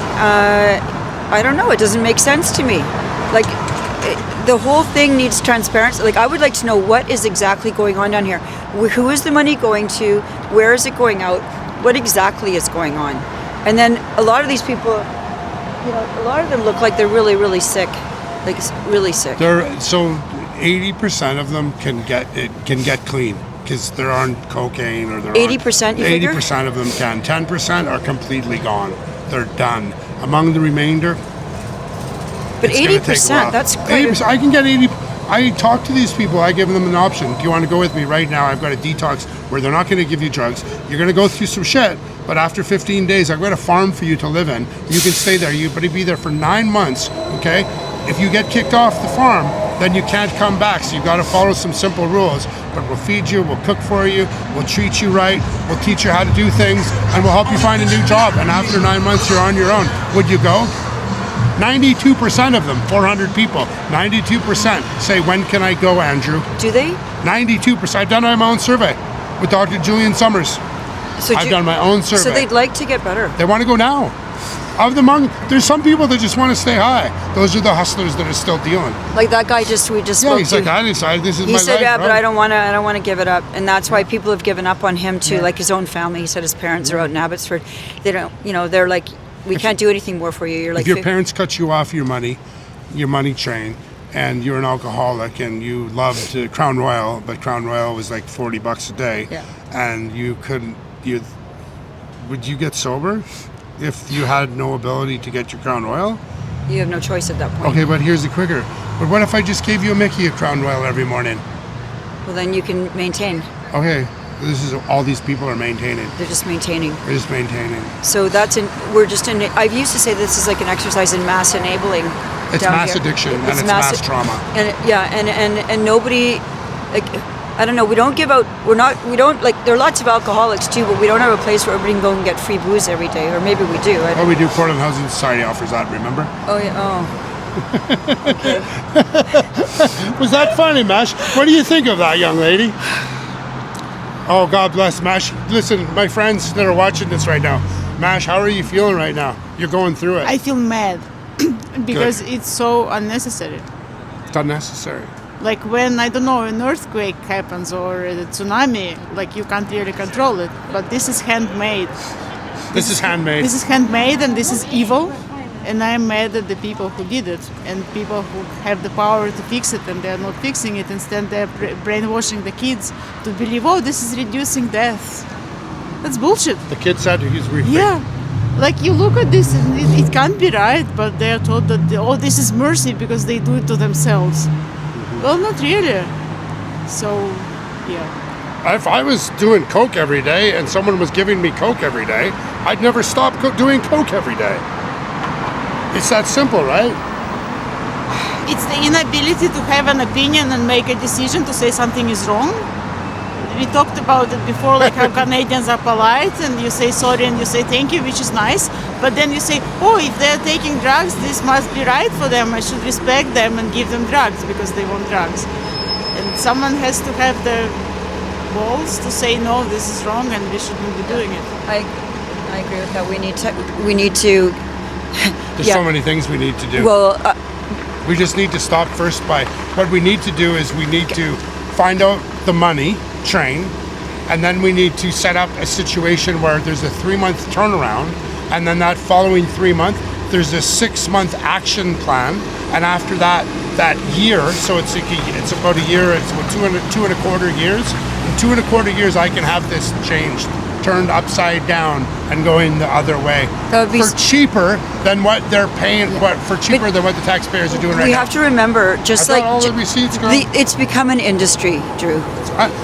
I don't know. It doesn't make sense to me. The whole thing needs transparency. I would like to know what is exactly going on down here. Who is the money going to? Where is it going out? What exactly is going on? And then a lot of these people, a lot of them look like they're really, really sick. Really sick. So 80% of them can get clean, because they're on cocaine or they're 80%, you figure? 80% of them can. 10% are completely gone. They're done. Among the remainder, But it's gonna take a 80%, while. that's quite 80%. I can get 80. I talk to these people. I give them an option. Do you want to go with me right now? I've got a detox where they're not going to give you drugs. You're going to go through some shit, but after 15 days, I've got a farm for you to live in. You can stay there. You better be there for 9 months. Okay. If you get kicked off the farm, then you can't come back. So you've got to follow some simple rules. But we'll feed you, we'll cook for you, we'll treat you right, we'll teach you how to do things, and we'll help you find a new job. And after 9 months, you're on your own. Would you go? 92% of them, 400 people, 92% say, when can I go, Andrew? Do they? 92%. I've done my own survey with Dr. Julian Summers. So I've done my own survey. So they'd like to get better. They want to go now. There's some people that just want to stay high. Those are the hustlers that are still dealing. Like that guy we just Yeah, spoke he's to. like, I decided this is my He said, life, yeah, bro. but I don't want to give it up, and that's why people have given up on him too. Like his own family. He said his parents are out in Abbotsford. They don't, they're like, we can't do anything more for you. You're like, If your parents cut you off your money train, and you're an alcoholic and you loved Crown Royal, but Crown Royal was like $40 a day, Yeah. and would you get sober if you had no ability to get your Crown Royal? you have no choice at that point. Okay, but here's the quicker. But what if I just gave you a Mickey a Crown Royal every morning? Well, then you can maintain. Okay, this is all these people are maintaining. They're just maintaining. They're just maintaining. So I used to say this is like an exercise in mass enabling. It's down mass here. addiction and it's mass trauma. And and nobody, like, I don't know. We don't give out. We don't like. There are lots of alcoholics too, but we don't have a place where everybody can go and get free booze every day, or maybe we do. Oh, we do. Portland Housing Society offers that. Remember? Oh yeah. Oh. Okay. Was that funny, Mash? What do you think of that, young lady? Oh, God bless, Mash. Listen, my friends that are watching this right now, Mash, how are you feeling right now? You're going through it. I feel mad because it's so unnecessary. It's unnecessary. Like when, I don't know, an earthquake happens or a tsunami, like you can't really control it. But this is handmade. This is handmade. This is handmade and this is evil. And I'm mad at the people who did it and people who have the power to fix it and they're not fixing it. Instead, they're brainwashing the kids to believe, oh, this is reducing deaths. That's bullshit. The kid said he's refixing. Yeah. Like you look at this and it can't be right, but they're told that, this is mercy because they do it to themselves. Well, not really. So, yeah. If I was doing coke every day and someone was giving me coke every day, I'd never stop doing coke every day. It's that simple, right? It's the inability to have an opinion and make a decision to say something is wrong. We talked about it before, like how Canadians are polite and you say sorry and you say thank you, which is nice. But then you say, oh, if they're taking drugs, this must be right for them. I should respect them and give them drugs because they want drugs. And someone has to have the balls to say, no, this is wrong and we shouldn't be doing it. I agree with that. We need to. There's so many things we need to do. Well, we just need to stop first by, what we need to do is we need to find out the money train, and then we need to set up a situation where there's a 3-month turnaround, and then that following 3 month, there's a 6-month action plan, and after that year, so it's about a year, it's about 2.25 years. In 2.25 years, I can have this changed, turned upside down and going the other way for cheaper than what they're paying. Cheaper than what the taxpayers are doing right now. We have to remember, just like all the receipts, girl. it's become an industry, Drew.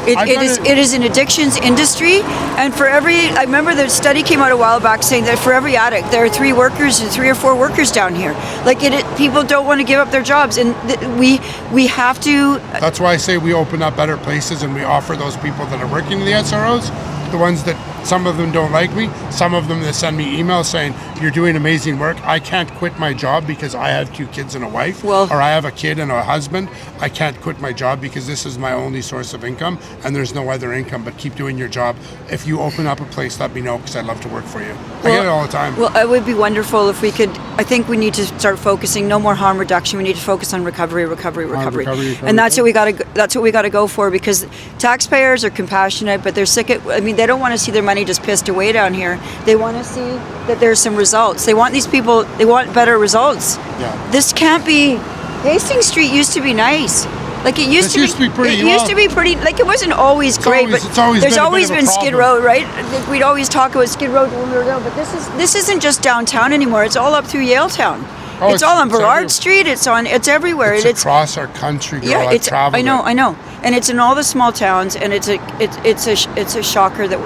It is an addictions industry, and for every, I remember the study came out a while back saying that for every addict there are 3 or 4 workers down here. Like people don't want to give up their jobs, and we have to. That's why I say we open up better places and we offer those people that are working in the SROs, the ones that some of them don't like me, some of them that send me emails saying you're doing amazing work. I can't quit my job because I have 2 kids and a wife, or I have a kid and a husband. I can't quit my job because this is my only source of income and there's no other income, but keep doing your job. If you open up a place, let me know because I'd love to work for you. I get it all the time. Well, it would be wonderful if we could. I think we need to start focusing, no more harm reduction. We need to focus on recovery. And that's what we got to go for, because taxpayers are compassionate, but they're sick of, they don't want to see their money just pissed away down here. They want to see that there's some results. They want these people, they want better results. Yeah. This can't be, Hastings Street used to be nice. Like it used This to used to be pretty It used to be pretty. Like it wasn't always great, always- but it's always there's been a bit always of a been Skid problem. Row, right? Like, we'd always talk about Skid Row when we were down, but this isn't just downtown anymore. It's all up through Yaletown. Oh, it's all on it's Burrard everywhere. Street. It's everywhere. It's and it's across our country, girl. yeah. I've It's traveled it. I know, and it's in all the small towns, and it's a shocker that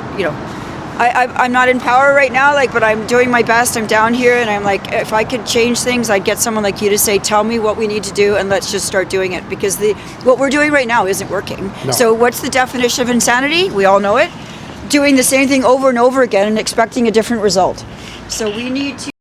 I'm not in power right now, like, but I'm doing my best. I'm down here, and I'm like, if I could change things, I'd get someone like you to say, tell me what we need to do, and let's just start doing it, because what we're doing right now isn't working. No. So what's the definition of insanity? We all know it. Doing the same thing over and over again and expecting a different result. So we need to